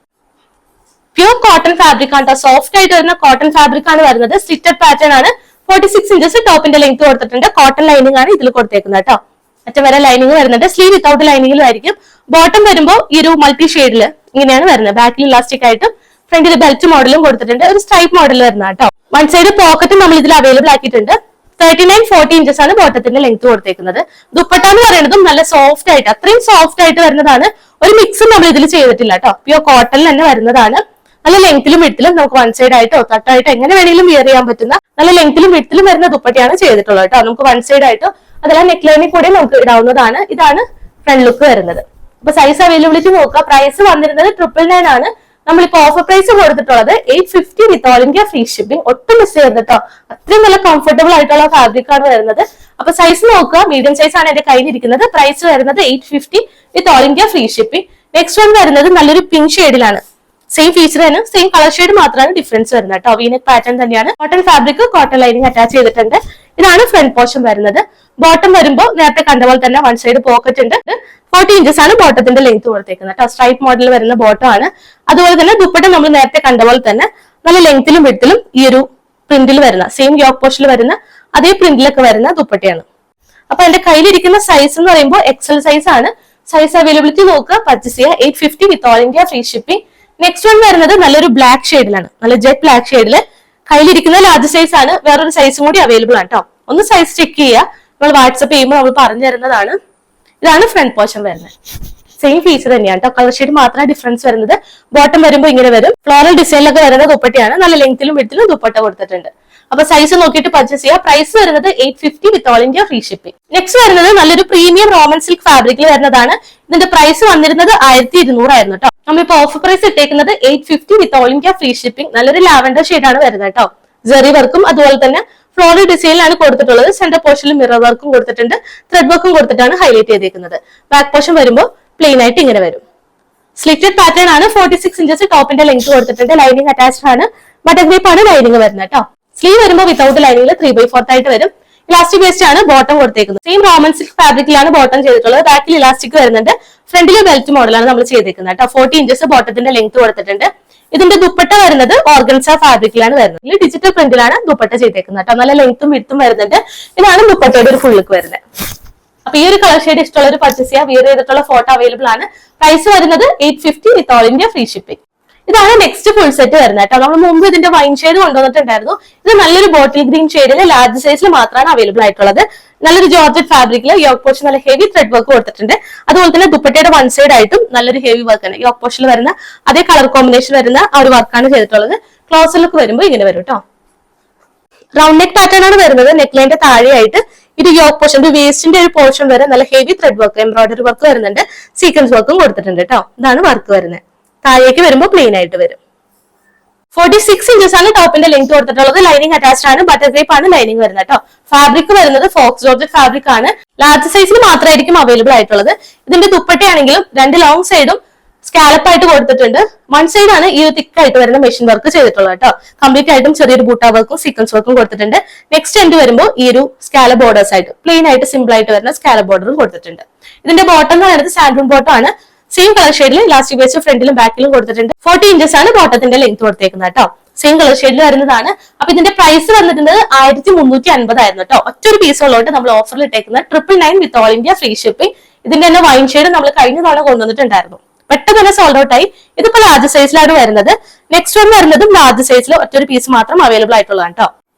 Speaker 1: പ്യൂർ കോട്ടൺ ഫാബ്രിക് ആണ് കേട്ടോ. സോഫ്റ്റ് ആയിട്ട് വരുന്ന കോട്ടൺ ഫാബ്രിക് ആണ് വരുന്നത്. സ്റ്റിറ്റഡ് പാറ്റേൺ ആണ്. 46 ഇഞ്ചസ് ടോപ്പിന്റെ ലെങ്ത് കൊടുത്തിട്ടുണ്ട്. കോട്ടൺ ലൈനിങ് ആണ് ഇതിൽ കൊടുത്തേക്കുന്നത് കേട്ടോ. മറ്റേ വരെ ലൈനിങ് വരുന്നുണ്ട്. സ്ലീവ് വിത്തൗട്ട് ലൈനിങ്ങിലും ആയിരിക്കും. ബോട്ടം വരുമ്പോൾ ഈ ഒരു മൾട്ടി ഷെയ്ഡില് ഇങ്ങനെയാണ് വരുന്നത്. ബാക്കിൽ ഇലാസ്റ്റിക് ആയിട്ടും ഫ്രണ്ടിൽ ബെൽറ്റ് മോഡലും കൊടുത്തിട്ടുണ്ട്. ഒരു സ്ട്രൈപ്പ് മോഡൽ വരുന്ന കേട്ടോ. വൺ സൈഡ് പോക്കറ്റും നമ്മൾ ഇതിൽ അവൈലബിൾ ആക്കിയിട്ടുണ്ട്. 39-40 ഇഞ്ചസ് ആണ് ബോട്ടത്തിന്റെ ലെങ്ത് കൊടുത്തേക്കുന്നത്. ദുപ്പട്ട എന്ന് പറയുന്നതും നല്ല സോഫ്റ്റ് ആയിട്ട്, അത്രയും സോഫ്റ്റ് ആയിട്ട് വരുന്നതാണ്. ഒരു മിക്സും നമ്മൾ ഇതിൽ ചെയ്തിട്ടില്ല കേട്ടോ. പ്യൂർ കോട്ടണിൽ തന്നെ വരുന്നതാണ്. നല്ല ലെങ്ത്തിലും വിഡ്ത്തിലും നമുക്ക് വൺ സൈഡ് ആയിട്ടോ തട്ടായിട്ടോ എങ്ങനെ വേണമെങ്കിലും വിയർ ചെയ്യാൻ പറ്റുന്ന നല്ല ലെങ്ത്തിലും വിഡ്ത്തിലും വരുന്ന ദുപ്പട്ടയാണ് ചെയ്തിട്ടുള്ളത് കേട്ടോ. നമുക്ക് വൺ സൈഡ് ആയിട്ടോ അതെല്ലാം നെക്ക് ലൈനിൽ കൂടെ നമുക്ക് ഇടാവുന്നതാണ്. ഇതാണ് ഫ്രണ്ട് ലുക്ക് വരുന്നത്. അപ്പൊ സൈസ് അവൈലബിലിറ്റി നോക്കുക. പ്രൈസ് വന്നിരുന്നത് 999 ആണ്. നമ്മളിപ്പോ ഓഫർ പ്രൈസ് കൊടുത്തിട്ടുള്ളത് 850 വിത്ത് ഓൾ ഇന്ത്യ ഫ്രീ ഷിപ്പിംഗ്. ഒട്ടും മിസ് ചെയ്ത് കേട്ടോ. അത്രയും നല്ല കംഫർട്ടബിൾ ആയിട്ടുള്ള ഫാബ്രിക് ആണ് വരുന്നത്. അപ്പൊ സൈസ് നോക്കുക. മീഡിയം സൈസ് ആണ് എന്റെ കയ്യിലിരിക്കുന്നത്. പ്രൈസ് വരുന്നത് 850 വിത്ത് all India free shipping. Next one വരുന്നത് നല്ലൊരു പിങ്ക് ഷെയ്ഡിലാണ്. സെയിം ഫീച്ചർ തന്നെ, സെയിം കളർ ഷെയ്ഡ് മാത്രമാണ് ഡിഫറൻസ് വരുന്നത് കേട്ടോ. വീനെക്ക് പാറ്റേൺ തന്നെയാണ്. Cotton fabric, cotton lining attach ചെയ്തിട്ടുണ്ട്. ഇതാണ് ഫ്രണ്ട് പോർഷൻ വരുന്നത്. ബോട്ടം വരുമ്പോൾ നേരത്തെ കണ്ട പോലെ തന്നെ വൺ സൈഡ് പോക്കറ്റ് ഉണ്ട്. 40 ഇഞ്ചസ് ആണ് ബോട്ടത്തിന്റെ ലെങ്ത് കൊടുത്തേക്കുന്നത് കേട്ടോ. സ്ട്രൈപ്പ് മോഡൽ വരുന്ന ബോട്ടം ആണ്. അതുപോലെ തന്നെ ദുപ്പട്ട നമ്മൾ നേരത്തെ കണ്ട പോലെ തന്നെ നല്ല ലെങ്ത്തിലും വിഡ്ത്തിലും ഈ ഒരു പ്രിന്റിൽ വരുന്ന സെയിം യോക്ക് പോർഷനിൽ വരുന്ന അതേ പ്രിന്റിലൊക്കെ വരുന്ന ദുപ്പട്ടയാണ്. അപ്പൊ എന്റെ കയ്യിലിരിക്കുന്ന സൈസ് എന്ന് പറയുമ്പോൾ എക്സൽ സൈസ് ആണ്. സൈസ് അവൈലബിലിറ്റി നോക്കുക, പർച്ചേസ് ചെയ്യുക. 850 വിത്ത് all India free shipping. Next one വരുന്നത് നല്ലൊരു ബ്ലാക്ക് ഷെയ്ഡിലാണ്, നല്ല ജെറ്റ് ബ്ലാക്ക് ഷെയ്ഡില്. കയ്യിലിരിക്കുന്ന ലാർജ് സൈസ് ആണ്. വേറൊരു സൈസും കൂടി അവൈലബിൾ ആണ് കേട്ടോ. ഒന്ന് സൈസ് ചെക്ക് ചെയ്യുക. നമ്മൾ വാട്സ്ആപ്പ് ചെയ്യുമ്പോൾ നമ്മൾ പറഞ്ഞു തരുന്നതാണ്. ഇതാണ് ഫ്രണ്ട് പോർഷൻ വരുന്നത്. സെയിം ഫീച്ചർ തന്നെയാണ് കേട്ടോ. കളർ ഷെയ്ഡ് മാത്രമാണ് ഡിഫറൻസ് വരുന്നത്. ബോട്ടം വരുമ്പോൾ ഇങ്ങനെ വരും. ഫ്ലോറൽ ഡിസൈനിലൊക്കെ വരുന്ന ദുപ്പട്ടയാണ്. നല്ല ലെങ്ത്തിലും വിഡ്ത്തിലും ദുപ്പട്ട കൊടുത്തിട്ടുണ്ട്. അപ്പൊ സൈസ് നോക്കിയിട്ട് പർച്ചേസ് ചെയ്യുക. പ്രൈസ് വരുന്നത് 850 വിത്ത് all India free shipping. Next വരുന്നത് നല്ലൊരു പ്രീമിയം റോമൻ സിൽക്ക് ഫാബ്രിക്കിൽ വരുന്നതാണ്. ഇതിന്റെ പ്രൈസ് വന്നിരുന്നത് 1200 ആയിരുന്നു കേട്ടോ. നമ്മളിപ്പോ ഓഫർ പ്രൈസ് ഇട്ടേക്കുന്നത് 850 വിത്ത് ഓൾ ഇന്ത്യ ഫ്രീ ഷിപ്പിംഗ്. നല്ലൊരു ലാവൻഡർ ഷെയ്ഡാണ് വരുന്നത് കേട്ടോ. ജെറി വർക്കും അതുപോലെ തന്നെ ഫ്ലോറൽ ഡിസൈനിലാണ് കൊടുത്തിട്ടുള്ളത്. സെന്റർ പോർഷനിൽ മിറർ വർക്കും കൊടുത്തിട്ടുണ്ട്, ത്രെഡ് വർക്കും കൊടുത്തിട്ടാണ് ഹൈലൈറ്റ് ചെയ്തേക്കുന്നത്. ബാക്ക് പോർഷൻ വരുമ്പോൾ പ്ലെയിൻ ആയിട്ട് ഇങ്ങനെ വരും. സ്ലിറ്റഡ് പാറ്റേൺ ആണ്. 46 ഇഞ്ചസ് ടോപ്പിന്റെ ലെങ്ത് കൊടുത്തിട്ടുണ്ട്. ലൈനിങ് അറ്റാച്ച്ഡ് ആണ്. ബട്ടർ ഗ്രേപ്പ് ആണ് ലൈനിങ് വരുന്നത് കേട്ടോ. സ്ലീവ് വരുമ്പോൾ വിത്തൗട്ട് ലൈനിങ്ങിൽ 3/4 ആയിട്ട് വരും. ഇലാസ്റ്റിക് വേസ്റ്റ് ആണ് ബോട്ടം കൊടുത്തേക്കുന്നത്. സെയിം റോമൻ സിൽക്ക് ഫാബ്രിക്കിലാണ് ബോട്ടം ചെയ്തിട്ടുള്ളത്. ബാക്കിൽ ഇലാസ്റ്റിക് വരുന്നുണ്ട്. ഫ്രണ്ടിൽ ബെൽറ്റ് മോഡലാണ് നമ്മൾ ചെയ്തേക്കുന്നത് കേട്ടോ. 40 ഇഞ്ചസ് ബോട്ടത്തിന്റെ ലെങ്ത് കൊടുത്തിട്ടുണ്ട്. ഇതിന്റെ ദുപ്പട്ട വരുന്നത് ഓർഗൻസ ഫാബ്രിക്കിലാണ് വരുന്നത്. ഡിജിറ്റൽ പ്രിന്റിലാണ് ദുപ്പട്ട ചെയ്തേക്കുന്നത് കേട്ടോ. നല്ല ലെങ്ത്തും വിഡ്ത്തും വരുന്നുണ്ട്. ഇതാണ് ദുപ്പട്ടയുടെ ഒരു ഫുൾ ലുക്ക് വരുന്നത്. അപ്പൊ ഈ ഒരു കളർ ഷെയ്ഡ് ഇഷ്ടമുള്ള ഒരു പർച്ചേസ് ചെയ്യുക. വിയർ ചെയ്തിട്ടുള്ള ഫോട്ടോ അവൈലബിൾ ആണ്. പ്രൈസ് വരുന്നത് 850 വിത്ത് ഓൾ ഇന്ത്യ ഫ്രീ ഷിപ്പിംഗ്. ഇതാണ് നെക്സ്റ്റ് ഫുൾ സെറ്റ് വരുന്നത് കേട്ടോ. നമ്മൾ മുമ്പ് ഇതിന്റെ വൈൻ ഷെയ്ഡ് കൊണ്ടുവന്നിട്ടുണ്ടായിരുന്നു. ഇത് നല്ലൊരു ബോട്ടിൽ ഗ്രീൻ ഷെയ്ഡിൽ ലാർജ് സൈസിൽ മാത്രമാണ് അവൈലബിൾ ആയിട്ടുള്ളത്. നല്ലൊരു ജോർജറ്റ് ഫാബ്രിക്കിൽ യോക്ക് പോർഷൻ നല്ല ഹെവി ത്രെഡ് വർക്ക് കൊടുത്തിട്ടുണ്ട്. അതുപോലെ തന്നെ ദുപ്പട്ടയുടെ വൺ സൈഡ് ആയിട്ടും നല്ലൊരു ഹെവി വർക്കാണ്. യോക്ക് പോർഷനിൽ വരുന്ന അതേ കളർ കോമ്പിനേഷൻ വരുന്ന ആ ഒരു വർക്കാണ് ചെയ്തിട്ടുള്ളത്. ക്ലോസർ ലുക്ക് വരുമ്പോൾ ഇങ്ങനെ വരും കേട്ടോ. റൗണ്ട് നെക്ക് പാറ്റേൺ ആണ് വരുന്നത്. നെക്ക് ലൈന്റെ താഴെയായിട്ട് ഇത് യോക്ക് പോർഷൻ, വേസ്റ്റിന്റെ ഒരു പോർഷൻ വരെ നല്ല heavy thread work, embroidery work വരുന്നുണ്ട്. സീക്വൻസ് വർക്കും കൊടുത്തിട്ടുണ്ട് കേട്ടോ. ഇതാണ് വർക്ക് വരുന്നത്. താഴേക്ക് വരുമ്പോൾ പ്ലെയിൻ ആയിട്ട് വരും. 46 ഇഞ്ചസ് ആണ് ടോപ്പിന്റെ ലെങ്ത് കൊടുത്തിട്ടുള്ളത്. ലൈനിങ് അറ്റാച്ച്ഡ് ആണ്. ബട്ടർ ഗ്രേപ്പ് ആണ് ലൈനിങ് വരുന്നത് കേട്ടോ. ഫാബ്രിക് വരുന്നത് ഫോക്സ് ജോർജറ്റ് ഫാബ്രിക് ആണ്. ലാർജ് സൈസിൽ മാത്രമായിരിക്കും അവൈലബിൾ ആയിട്ടുള്ളത്. ഇതിന്റെ ദുപ്പട്ടയാണെങ്കിലും രണ്ട് ലോങ് സൈഡും സ്കാലപ്പ് ആയിട്ട് കൊടുത്തിട്ടുണ്ട്. വൺ സൈഡ് ആണ് ഈ ഒരു തിക്ക് ആയിട്ട് വരുന്ന മെഷീൻ വർക്ക് ചെയ്തിട്ടുള്ളത് കേട്ടോ. കംപ്ലീറ്റ് ആയിട്ടും ചെറിയൊരു ബൂട്ട വർക്കും സീക്വൻസ് വർക്കും കൊടുത്തിട്ടുണ്ട്. നെക്സ്റ്റ് എൻഡ് വരുമ്പോൾ ഈ ഒരു സ്കാലപ്പ് ബോർഡേഴ്സ് ആയിട്ട് പ്ലെയിൻ ആയിട്ട് സിമ്പിൾ ആയിട്ട് വരുന്ന സ്കാലപ്പ് ബോർഡറും കൊടുത്തിട്ടുണ്ട്. ഇതിന്റെ ബോട്ടം എന്ന് പറയുന്നത് സാൻഡൂൺ ബോട്ടം ആണ്. സെയിം കളർ ഷെയ്ഡിൽ ഇലാസ്റ്റിക് വേസ്റ്റ് ഫ്രണ്ടിലും ബാക്കിലും കൊടുത്തിട്ടുണ്ട്. 40 ഇഞ്ചസ് ആണ് ബോട്ടത്തിന്റെ ലെങ്ത് കൊടുത്തേക്കുന്നത് കേട്ടോ. സെയിം കളർ ഷെയ്ഡിൽ വരുന്നതാണ്. അപ്പൊ ഇതിന്റെ പ്രൈസ് വന്നിട്ടുള്ളത് 1350 ആയിരുന്നു കേട്ടോ. ഒറ്റൊരു പീസ് ഉള്ളതുകൊണ്ട് നമ്മൾ ഓഫറിൽ ഇട്ടേക്കുന്നത് 999 വിത്ത് ഓൾ ഇന്ത്യ ഫ്രീ ഷിപ്പിംഗ്. ഇതിന്റെ തന്നെ വൈൻ ഷെയ്ഡ് നമ്മൾ കഴിഞ്ഞ തവണ കൊണ്ടുവന്നിട്ടുണ്ടായിരുന്നു. പെട്ടെന്ന് തന്നെ സോൾഡ് ഔട്ട് ആയി. ഇതിപ്പോ ലാർജ് സൈസിലാണ് വരുന്നത്. നെക്സ്റ്റ് വൺ വരുന്നതും ലാർജ് സൈസിൽ ഒറ്റൊരു പീസ് മാത്രം അവൈലബിൾ ആയിട്ടുള്ളതാണ് കേട്ടോ.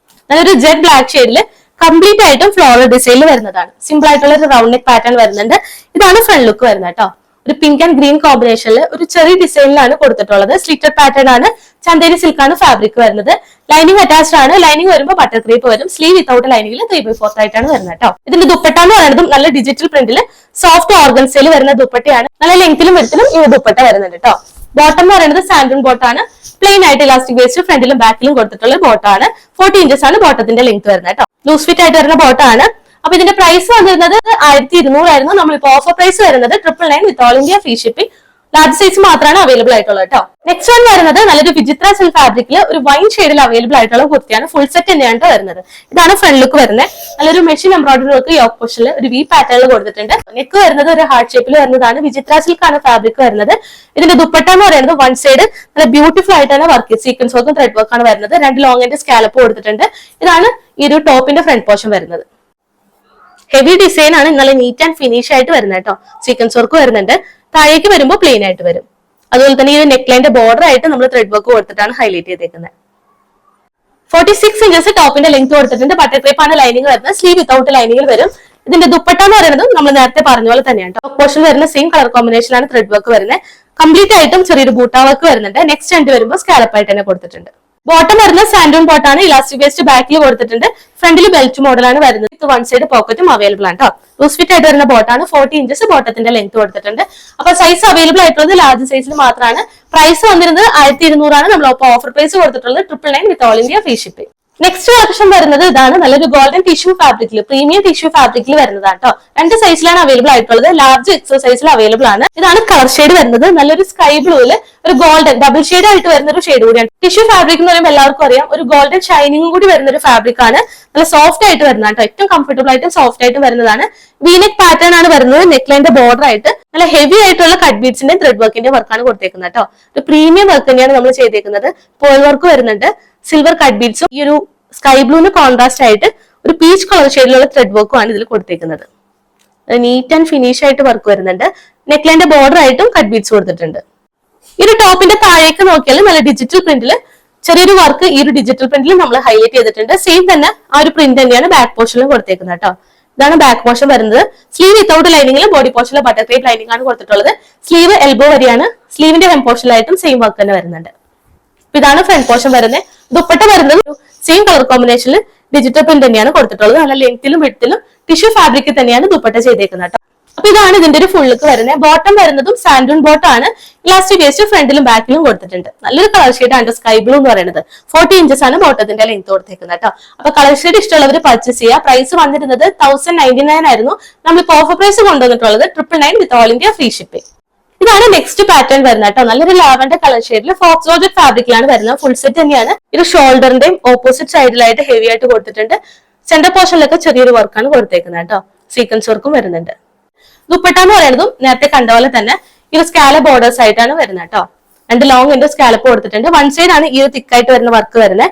Speaker 1: നല്ലൊരു ജെറ്റ് ബ്ലാക്ക് ഷെയ്ഡിൽ കംപ്ലീറ്റ് ആയിട്ടും ഫ്ലോറൽ ഡിസൈനിൽ വരുന്നതാണ്. സിമ്പിൾ ആയിട്ടുള്ള ഒരു റൗണ്ട് നെക്ക് പാറ്റേൺ വരുന്നുണ്ട്. ഇതാണ് ഫ്രണ്ട് ലുക്ക് വരുന്നത് കേട്ടോ. ഒരു പിങ്ക് ആൻഡ് ഗ്രീൻ കോമ്പിനേഷനിൽ ഒരു ചെറിയ ഡിസൈനിലാണ് കൊടുത്തിട്ടുള്ളത്. സ്ലിറ്റഡ് പാറ്റേൺ ആണ്. ചന്ദേരി സിൽക്ക് ആണ് ഫാബ്രിക് വരുന്നത്. ലൈനിങ് അറ്റാച്ച്ഡ് ആണ്. ലൈനിങ് വരുമ്പോൾ ബട്ടർ ക്രീപ്പ് വരും. സ്ലീവ് വിത്തൗട്ട് ലൈനിങ്ങിൽ 3/4 ആയിട്ടാണ് വരുന്നത് കേട്ടോ. ഇതിന്റെ ദുപ്പട്ട എന്ന് പറയുന്നതും നല്ല ഡിജിറ്റൽ പ്രിന്റിൽ സോഫ്റ്റ് ഓർഗൻസയിൽ വരുന്ന ദുപ്പട്ടയാണ്. നല്ല ലെങ്ത്തിലും വെടുത്തിലും ഈ ദുപ്പട്ട വരുന്നുണ്ട് കേട്ടോ. ബോട്ടം എന്ന് പറയുന്നത് സാൻഡൂൺ ബോട്ടാണ്. പ്ലെയിൻ ആയിട്ട് ഇലാസ്റ്റിക് വേസ്റ്റ് ഫ്രണ്ടിലും ബാക്കിലും കൊടുത്തിട്ടുള്ള ബോട്ടാണ്. 40 ഇഞ്ചസ് ആണ് ബോട്ടത്തിന്റെ ലെങ്ത് വരുന്നത് കേട്ടോ. ലൂസ് ഫിറ്റ് ആയിട്ട് വരുന്ന ബോട്ടാണ്. അപ്പൊ ഇതിന്റെ പ്രൈസ് വന്നിരുന്നത് 1200 ആയിരുന്നു. നമ്മളിപ്പോ ഓഫർ പ്രൈസ് വരുന്നത് 999 വിത്ത് all India free shipping. Large size മാത്രമാണ് അവൈലബിൾ ആയിട്ടുള്ളത് കേട്ടോ. നെക്സ്റ്റ് വൺ വരുന്നത് നല്ലൊരു വിചിത്ര സിൽക്ക് ഫാബ്രിക്കിൽ ഒരു വൈൻ ഷെയ്ഡിൽ അവൈലബിൾ ആയിട്ടുള്ള കുർത്തിയാണ്. ഫുൾ സെറ്റ് തന്നെയാണ് വരുന്നത്. ഇതാണ് ഫ്രണ്ട് ലുക്ക് വരുന്നത്. നല്ലൊരു മെഷീൻ എംബ്രോയിഡറി വർക്ക് യോക്ക് പോർഷനിൽ ഒരു വി പാറ്റേണിൽ കൊടുത്തിട്ടുണ്ട്. നെക്ക് വരുന്നത് ഒരു ഹാർട്ട് ഷേപ്പിൽ വരുന്നതാണ്. വിചിത്ര സിൽക്ക് ആണ് ഫാബ്രിക് വരുന്നത്. ഇതിന്റെ ദുപ്പട്ട എന്ന് പറയുന്നത് വൺ സൈഡ് നല്ല ബ്യൂട്ടിഫുൾ ആയിട്ടാണ് വർക്ക്, സീക്വൻസ് വർക്കും ത്രെഡ് വർക്കാണ് വരുന്നത്. രണ്ട് ലോങ് ആൻഡ് സ്കാലപ്പ് കൊടുത്തിട്ടുണ്ട്. ഇതാണ് ഈ ഒരു ടോപ്പിന്റെ ഫ്രണ്ട് പോർഷൻ വരുന്നത്. ഹെവി ഡിസൈൻ ആണ്. നല്ല നീറ്റ് ആൻഡ് ഫിനിഷ് ആയിട്ട് വരുന്നത് കേട്ടോ. സീക്വൻസ് വർക്ക് വരുന്നുണ്ട്. താഴേക്ക് വരുമ്പോൾ പ്ലെയിൻ ആയിട്ട് വരും. അതുപോലെ തന്നെ ഈ നെക്ക് ലൈന്റെ ബോർഡർ ആയിട്ട് നമ്മൾ ത്രെഡ് വർക്ക് കൊടുത്തിട്ടാണ് ഹൈലൈറ്റ് ചെയ്തേക്കുന്നത്. 46 ഇഞ്ചസ് ടോപ്പിന്റെ ലെങ്ത് കൊടുത്തിട്ടുണ്ട്. ബട്ടർ ക്രേപ്പ് ആണ് ലൈനിങ് വരുന്നത്. സ്ലീവ് വിത്തൗട്ട് ലൈനിങ്ങിൽ വരും. ഇതിന്റെ ദുപ്പട്ട എന്ന് പറയുന്നത് നമ്മൾ നേരത്തെ പറഞ്ഞ പോലെ തന്നെയാണ് കേട്ടോ. പോർഷൻ വരുന്ന സെയിം കളർ കോമ്പിനേഷനിലാണ് ത്രെഡ് വർക്ക് വരുന്നത്. കംപ്ലീറ്റ് ആയിട്ടും ചെറിയൊരു ബൂട്ട വർക്ക് വരുന്നുണ്ട്. നെക്സ്റ്റ് എൻഡ് വരുമ്പോൾ സ്കാലപ്പ് ആയിട്ട് തന്നെ കൊടുത്തിട്ടുണ്ട്. ബോട്ടം വരുന്ന സാൻഡൂൺ ബോട്ടാണ്. ഇലാസ്റ്റിക് വേസ്റ്റ് ബാക്കിൽ കൊടുത്തിട്ടുണ്ട്. ഫ്രണ്ടിൽ ബെൽറ്റ് മോഡലാണ് വരുന്നത്. ഇത് വൺ സൈഡ് പോക്കറ്റും അവൈലബിൾ ആണ് കേട്ടോ. ലൂസ് ഫിറ്റ് ആയിട്ട് വരുന്ന ബോട്ടാണ്. 40 ഇഞ്ചസ് ബോട്ടത്തിന്റെ ലെങ്ത് കൊടുത്തിട്ടുണ്ട്. അപ്പൊ സൈസ് അവൈലബിൾ ആയിട്ടുള്ളത് ലാർജ് സൈസിൽ മാത്രമാണ്. പ്രൈസ് വന്നിരുന്നത് 1200 ആണ്. നമ്മൾ ഓഫർ പ്രൈസ് കൊടുത്തിട്ടുള്ളത് 999 വിത്ത് all India free shipping. Next collection വരുന്നത് ഇതാണ്. നല്ലൊരു ഗോൾഡൻ ടിഷ്യൂ ഫാബ്രിക്കിൽ, പ്രീമിയം ടിഷ്യൂ ഫാബ്രിക്കിൽ വരുന്നതാണ് കേട്ടോ. 2 സൈസിലാണ് അവൈലബിൾ ആയിട്ടുള്ളത്. ലാർജ് എക്സൽ സൈസിൽ അവൈലബിൾ ആണ്. ഇതാണ് കളർ ഷെയ്ഡ് വരുന്നത്. നല്ലൊരു സ്കൈ ബ്ലൂവിൽ ഒരു ഗോൾഡൻ ഡബിൾ ഷെയ്ഡ് ആയിട്ട് വരുന്ന ഒരു ഷെയ്ഡ് കൂടിയാണ്. ടിഷ്യൂ ഫാബ്രിക് എന്ന് പറയുമ്പോൾ എല്ലാവർക്കും അറിയാം, ഒരു ഗോൾഡൻ ഷൈനിങ്ങും കൂടി വരുന്ന ഒരു ഫാബ്രിക് ആണ്. നല്ല സോഫ്റ്റ് ആയിട്ട് വരുന്നതാണ് കേട്ടോ. ഏറ്റവും കംഫർട്ടബിൾ ആയിട്ടും സോഫ്റ്റ് ആയിട്ടും വരുന്നതാണ്. വീനെക്ക് പാറ്റേൺ ആണ് വരുന്നത്. നെക്ക് ലൈന്റെ ബോർഡർ ആയിട്ട് നല്ല ഹെവി ആയിട്ടുള്ള കട്ട് ബീഡ്സിന്റെ ത്രെഡ് വർക്കിന്റെ വർക്കാണ് കൊടുത്തേക്കുന്നത് കേട്ടോ. ഒരു പ്രീമിയം വർക്ക് തന്നെയാണ് നമ്മൾ ചെയ്തേക്കുന്നത്. പേൾ വർക്ക് വരുന്നുണ്ട്, സിൽവർ കട്ട് ബീഡ്സും ഈ ഒരു സ്കൈ ബ്ലൂന് കോൺട്രാസ്റ്റ് ആയിട്ട് ഒരു പീച്ച് കളർ ഷെയ്ഡിലുള്ള ത്രെഡ് വർക്കും ആണ് ഇതിൽ കൊടുത്തേക്കുന്നത്. നീറ്റ് ആൻഡ് ഫിനിഷ് ആയിട്ട് വർക്ക് വരുന്നുണ്ട്. നെക്ക് ലൈന്റെ ബോർഡർ ആയിട്ടും കട്ട് ബീഡ്സ് കൊടുത്തിട്ടുണ്ട്. ഈ ഒരു ടോപ്പിന്റെ താഴേക്ക് നോക്കിയാൽ നല്ല ഡിജിറ്റൽ പ്രിന്റിൽ ചെറിയൊരു വർക്ക് ഈ ഒരു ഡിജിറ്റൽ പ്രിന്റിൽ നമ്മൾ ഹൈലൈറ്റ് ചെയ്തിട്ടുണ്ട്. സെയിം തന്നെ ആ ഒരു പ്രിന്റ് തന്നെയാണ് ബാക്ക് പോർഷനിലും കൊടുത്തേക്കുന്നത് കേട്ടോ. ഇതാണ് ബാക്ക് പോർഷൻ വരുന്നത്. സ്ലീവ് വിത്തൗട്ട് ലൈനിങ്ങിലും ബോഡി പോർഷനിൽ ബട്ടർ ക്രേപ്പ് ലൈനിങ് ആണ് കൊടുത്തിട്ടുള്ളത്. സ്ലീവ് എൽബോ വരെയാണ്. സ്ലീവിന്റെ ഹെം പോർഷനിലായിട്ടും സെയിം വർക്ക് തന്നെ വരുന്നുണ്ട്. ഇതാണ് ഫ്രണ്ട് പോർഷൻ വരുന്നത്. ദുപ്പട്ട വരുന്നത് സെയിം കളർ കോമ്പിനേഷനിൽ ഡിജിറ്റൽ പ്രിന്റ് തന്നെയാണ് കൊടുത്തിട്ടുള്ളത്. നല്ല ലെങ്ത്തിലും വിഡ്ത്തിലും ടിഷ്യൂ ഫാബ്രിക്കിൽ തന്നെയാണ് ദുപ്പട്ട ചെയ്തേക്കുന്നത് കേട്ടോ. അപ്പൊ ഇതാണ് ഇതിന്റെ ഒരു ഫുൾ ലുക്ക് വരുന്നത്. ബോട്ടം വരുന്നതും സാൻഡൂൺ ബോട്ടം ആണ്. ഇലാസ്റ്റിക് വേസ്റ്റ് ഫ്രണ്ടിലും ബാക്കിലും കൊടുത്തിട്ടുണ്ട്. നല്ലൊരു കളർ ഷെയ്ഡ് ആണ് സ്കൈ ബ്ലൂ എന്ന് പറയുന്നത്. 40 ഇഞ്ചസ് ആണ് ബോട്ടത്തിന്റെ ലെങ്ത് കൊടുത്തേക്കുന്നത് കേട്ടോ. അപ്പൊ കളർ ഷെയ്ഡ് ഇഷ്ടമുള്ളവർ പർച്ചേസ് ചെയ്യുക. പ്രൈസ് വന്നിരുന്നത് 1099 ആയിരുന്നു. നമ്മളിപ്പോ ഓഫർ പ്രൈസ് കൊണ്ടുവന്നിട്ടുള്ളത് 999 വിത്ത് ഓൾ ഇന്ത്യ ഫ്രീ ഷിപ്പിംഗ്. ഇതാണ് നെക്സ്റ്റ് പാറ്റേൺ വരുന്നത് കേട്ടോ. നല്ലൊരു ലാവൻഡർ കളർ ഷെയ്ഡിൽ ഫോക്സ് ജോർജറ്റ് ഫാബ്രിക്കിലാണ് വരുന്നത്. ഫുൾ സെറ്റ് തന്നെയാണ്. ഇത് ഷോൾഡറിന്റെയും ഓപ്പോസിറ്റ് സൈഡിലായിട്ട് ഹെവി ആയിട്ട് കൊടുത്തിട്ടുണ്ട്. സെന്റർ പോർഷനിലൊക്കെ ചെറിയൊരു വർക്കാണ് കൊടുത്തേക്കുന്നത് കേട്ടോ. സീക്വൻസ് വർക്കും വരുന്നുണ്ട്. ദുപ്പട്ട എന്ന് പറയുന്നതും നേരത്തെ കണ്ട പോലെ തന്നെ ഈ സ്കാലപ്പ് ബോർഡേഴ്സ് ആയിട്ടാണ് വരുന്നത് കേട്ടോ. 2 ലോങ് ഇന്റെ സ്കാലപ്പ് കൊടുത്തിട്ടുണ്ട്. 1 സൈഡ് ആണ് ഈ ഒരു തിക്കായിട്ട് വരുന്ന വർക്ക് വരുന്നത്.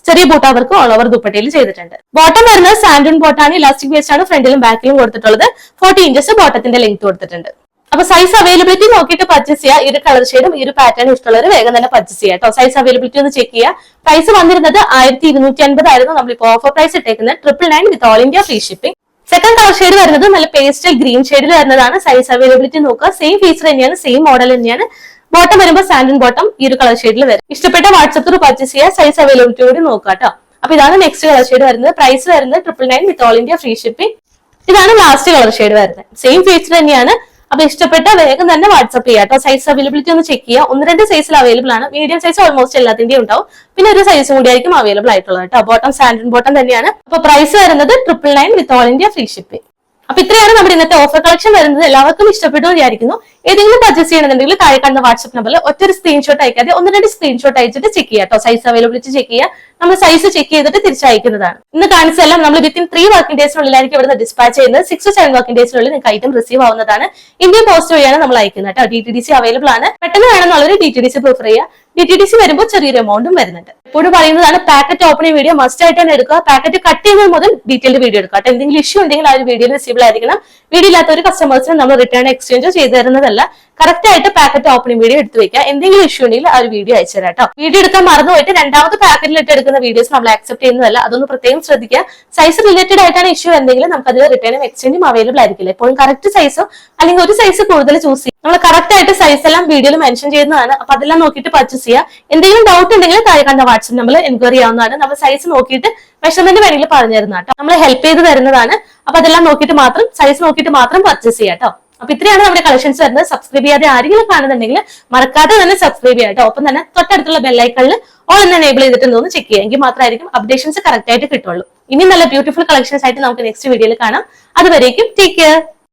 Speaker 1: ചെറിയ ബൂട്ടാ വർക്ക് ഓൾ ഓവർ ദുപ്പട്ടയിൽ ചെയ്തിട്ടുണ്ട്. ബോട്ടം വരുന്നത് സാൻഡൂൺ ബോട്ടാണ്. ഇലാസ്റ്റിക് വേസ്റ്റ് ആണ് ഫ്രണ്ടിലും ബാക്കിലും കൊടുത്തിട്ടുള്ളത്. 40 ഇഞ്ചസ് ബോട്ടത്തിന്റെ ലെങ്ത് കൊടുത്തിട്ടുണ്ട്. അപ്പൊ സൈസ് അവൈലബിലിറ്റി നോക്കിയിട്ട് പർച്ചേസ് ചെയ്യുക. ഈ ഒരു കളർ ഷെയ്ഡും ഈ ഒരു പാറ്റേൺ ഇഷ്ടമുള്ളവർ വേഗം തന്നെ പർച്ചേസ് ചെയ്യുക കേട്ടോ. സൈസ് അവൈലബിലിറ്റി ഒന്ന് ചെക്ക് ചെയ്യുക. പ്രൈസ് വന്നിരുന്നത് 1250 ആയിരുന്നു. നമ്മളിപ്പോ ഓഫർ പ്രൈസ് ഇട്ടേക്കുന്നത് 999 വിത്ത് all India free shipping. Second colour shade വരുന്നത് നല്ല പേസ്റ്റൽ ഗ്രീൻ ഷെയ്ഡിൽ വരുന്നതാണ്. സൈസ് അവൈലബിലിറ്റി നോക്കുക. സെയിം ഫീച്ചർ തന്നെയാണ്, സെയിം മോഡൽ തന്നെയാണ്. ബോട്ടം വരുമ്പോൾ സാൻഡൻ ബോട്ടം ഈ ഒരു കളർ ഷെയ്ഡിൽ വരും. ഇഷ്ടപ്പെട്ട വാട്സ്ആപ്പ് ത്രൂ പർച്ചേസ് ചെയ്യുക. സൈസ് അവൈലബിലിറ്റി കൂടി നോക്കുക കേട്ടോ. അപ്പൊ ഇതാണ് നെക്സ്റ്റ് കളർ ഷെയ്ഡ് വരുന്നത്. പ്രൈസ് വരുന്നത് 999 വിത്ത് ഓൾ ഇന്ത്യ ഫ്രീ ഷിപ്പിംഗ്. ഇതാണ് ലാസ്റ്റ് കളർ ഷെയ്ഡ് വരുന്നത്. സെയിം ഫീച്ചർ തന്നെയാണ്. അപ്പൊ ഇഷ്ടപ്പെട്ട വേഗം തന്നെ വാട്സ്ആപ്പ് ചെയ്യാം കേട്ടോ. സൈസ് അവൈലബിലിറ്റി ഒന്ന് ചെക്ക് ചെയ്യുക. 1-2 സൈസിൽ അവൈലബിൾ ആണ്. മീഡിയം സൈസ് ഓൾമോസ്റ്റ് എല്ലാത്തിന്റെയും ഉണ്ടാവും. പിന്നെ ഒരു സൈസ് കൂടി ആയിരിക്കും അവൈലബിൾ ആയിട്ടുള്ളത് കേട്ടോ. ബോട്ടം സാൻഡൻ ബോട്ടം തന്നെയാണ്. അപ്പൊ പ്രൈസ് വരുന്നത് 999 വിത്ത് ഓൾ ഇന്ത്യ ഫ്രീ ഷിപ്പിംഗ്. അപ്പൊ ഇത്രയാണ് നമ്മുടെ ഇന്നത്തെ ഓഫർ കളക്ഷൻ വരുന്നത്. എല്ലാവർക്കും ഇഷ്ടപ്പെട്ടു വിചാരിക്കുന്നു. ഏതെങ്കിലും പർച്ചേസ് ചെയ്യണമെന്നുണ്ടെങ്കിൽ താഴെ കാണുന്ന വാട്സ്ആപ്പ് നമ്പറിൽ ഒറ്റൊരു സ്ക്രീൻഷോട്ട് അയക്കാതെ 1-2 സ്ക്രീൻഷോട്ട് അയച്ചിട്ട് ചെക്ക് ചെയ്യാം കേട്ടോ. സൈസ് അവൈലബിലിറ്റി ചെക്ക് ചെയ്യുക. നമ്മൾ സൈസ് ചെക്ക് ചെയ്തിട്ട് തിരിച്ചയക്കുന്നതാണ്. ഇന്ന് കാണിച്ചതെല്ലാം നമ്മൾ വിത്തിൻ 3 വർക്കിംഗ് ഡേയ്സിനുള്ളിലായിരിക്കും ഇവിടുന്ന് ഡിസ്പാച്ച് ചെയ്യുന്നത്. 6 to 7 വർക്കിംഗ് ഡേയ്സിനുള്ളിൽ നിങ്ങൾക്ക് ഐറ്റം റിസീവ് ആവുന്നതാണ്. ഇന്ത്യൻ പോസ്റ്റ് വഴിയാണ് നമ്മൾ അയക്കുന്നത് കേട്ടോ. DTDC അവൈലബിൾ ആണ്. പെട്ടെന്ന് വേണമെന്നുള്ളവർ DTDC പ്രിഫർ ചെയ്യുക. DTDC വരുമ്പോൾ ചെറിയൊരു എമൗണ്ടും വരുന്നുണ്ട്. എപ്പോഴും പറയുന്നതാണ് പാക്കറ്റ് ഓപ്പണിംഗ് വീഡിയോ മസ്റ്റ് ആയിട്ട് തന്നെ എടുക്കുക. പാക്കറ്റ് കട്ട് ചെയ്യുന്നത് മുതൽ ഡീറ്റെയിൽഡ് വീഡിയോ എടുക്കുക കേട്ടോ. എന്തെങ്കിലും ഇഷ്യൂ ഉണ്ടെങ്കിൽ ആ ഒരു വീഡിയോയിൽ വിസിബിൾ ആയിരിക്കണം. വീഡിയോ ഇല്ലാത്ത ഒരു കസ്റ്റമേഴ്സിന് നമ്മൾ റിട്ടേൺ എക്സ്ചേഞ്ചോ ചെയ്തു തരുന്നതല്ല. കറക്റ്റ് ആയിട്ട് പാക്കറ്റ് ഓപ്പണിംഗ് വീഡിയോ എടുത്തു വെക്കുക. എന്തെങ്കിലും ഇഷ്യൂ ഉണ്ടെങ്കിൽ ആ ഒരു വീഡിയോ അയച്ചു തരാം കേട്ടോ. വീഡിയോ എടുക്കാൻ മറന്നുപോയിട്ട് രണ്ടാമത്തെ പാക്കറ്റിലിട്ട് എടുക്കുന്ന വീഡിയോസ് നമ്മൾ ആക്സെപ്റ്റ് ചെയ്യുന്നതല്ല. അതൊന്ന് പ്രത്യേകം ശ്രദ്ധിക്കുക. സൈസ് റിലേറ്റഡ് ആയിട്ടാണ് ഇഷ്യൂ എന്തെങ്കിലും നമുക്ക് അതിൽ റിട്ടേണും എക്സ്ചേഞ്ചും അവൈലബിൾ ആയിരിക്കില്ല. എപ്പോഴും കറക്റ്റ് സൈസോ അല്ലെങ്കിൽ ഒരു സൈസ് കൂടുതൽ ചൂസ് ചെയ്യും. നമ്മൾ കറക്റ്റ് ആയിട്ട് സൈസ് എല്ലാം വീഡിയോയിൽ മെൻഷൻ ചെയ്യുന്നതാണ്. അപ്പൊ അതെല്ലാം നോക്കിയിട്ട് പർച്ചേസ് ചെയ്യുക. എന്തെങ്കിലും ഡൗട്ട് ഉണ്ടെങ്കിൽ താഴെ കണ്ട വാട്സ്ആപ്പ് നമ്പറിൽ എൻക്വയറി ചെയ്യാവുന്നതാണ്. നമ്മൾ സൈസ് നോക്കിയിട്ട് മെഷർമെന്റ് വേണമെങ്കിൽ പറഞ്ഞു തരുന്ന കേട്ടോ. നമ്മൾ ഹെൽപ്പ് ചെയ്ത് തരുന്നതാണ്. അപ്പൊ അതെല്ലാം നോക്കിയിട്ട് മാത്രം സൈസ് നോക്കിയിട്ട് മാത്രം പർച്ചേസ് ചെയ്യാം കേട്ടോ. അപ്പൊ ഇത്രയാണ് നമ്മുടെ കളക്ഷൻസ് വരുന്നത്. സബ്സ്ക്രൈബ് ചെയ്യാതെ ആരെങ്കിലും കാണുന്നുണ്ടെങ്കിൽ മറക്കാതെ തന്നെ സബ്സ്ക്രൈബ് ചെയ്യാം കേട്ടോ. ഒപ്പം തന്നെ തൊട്ടടുത്തുള്ള ബെല്ലൈക്കണിൽ ഓൾ എന്ന് എനേബിൾ ചെയ്തിട്ടുണ്ടോന്ന് ചെക്ക് ചെയ്യുക. എങ്കിൽ മാത്രമായിരിക്കും അപ്ഡേഷൻസ് കറക്റ്റ് ആയിട്ട് കിട്ടുള്ളൂ. ഇനി നല്ല ബ്യൂട്ടിഫുൾ കളക്ഷൻസ് ആയിട്ട് നമുക്ക് നെക്സ്റ്റ് വീഡിയോയിൽ കാണാം. അതുവരേക്കും ടേക്ക് കെയർ.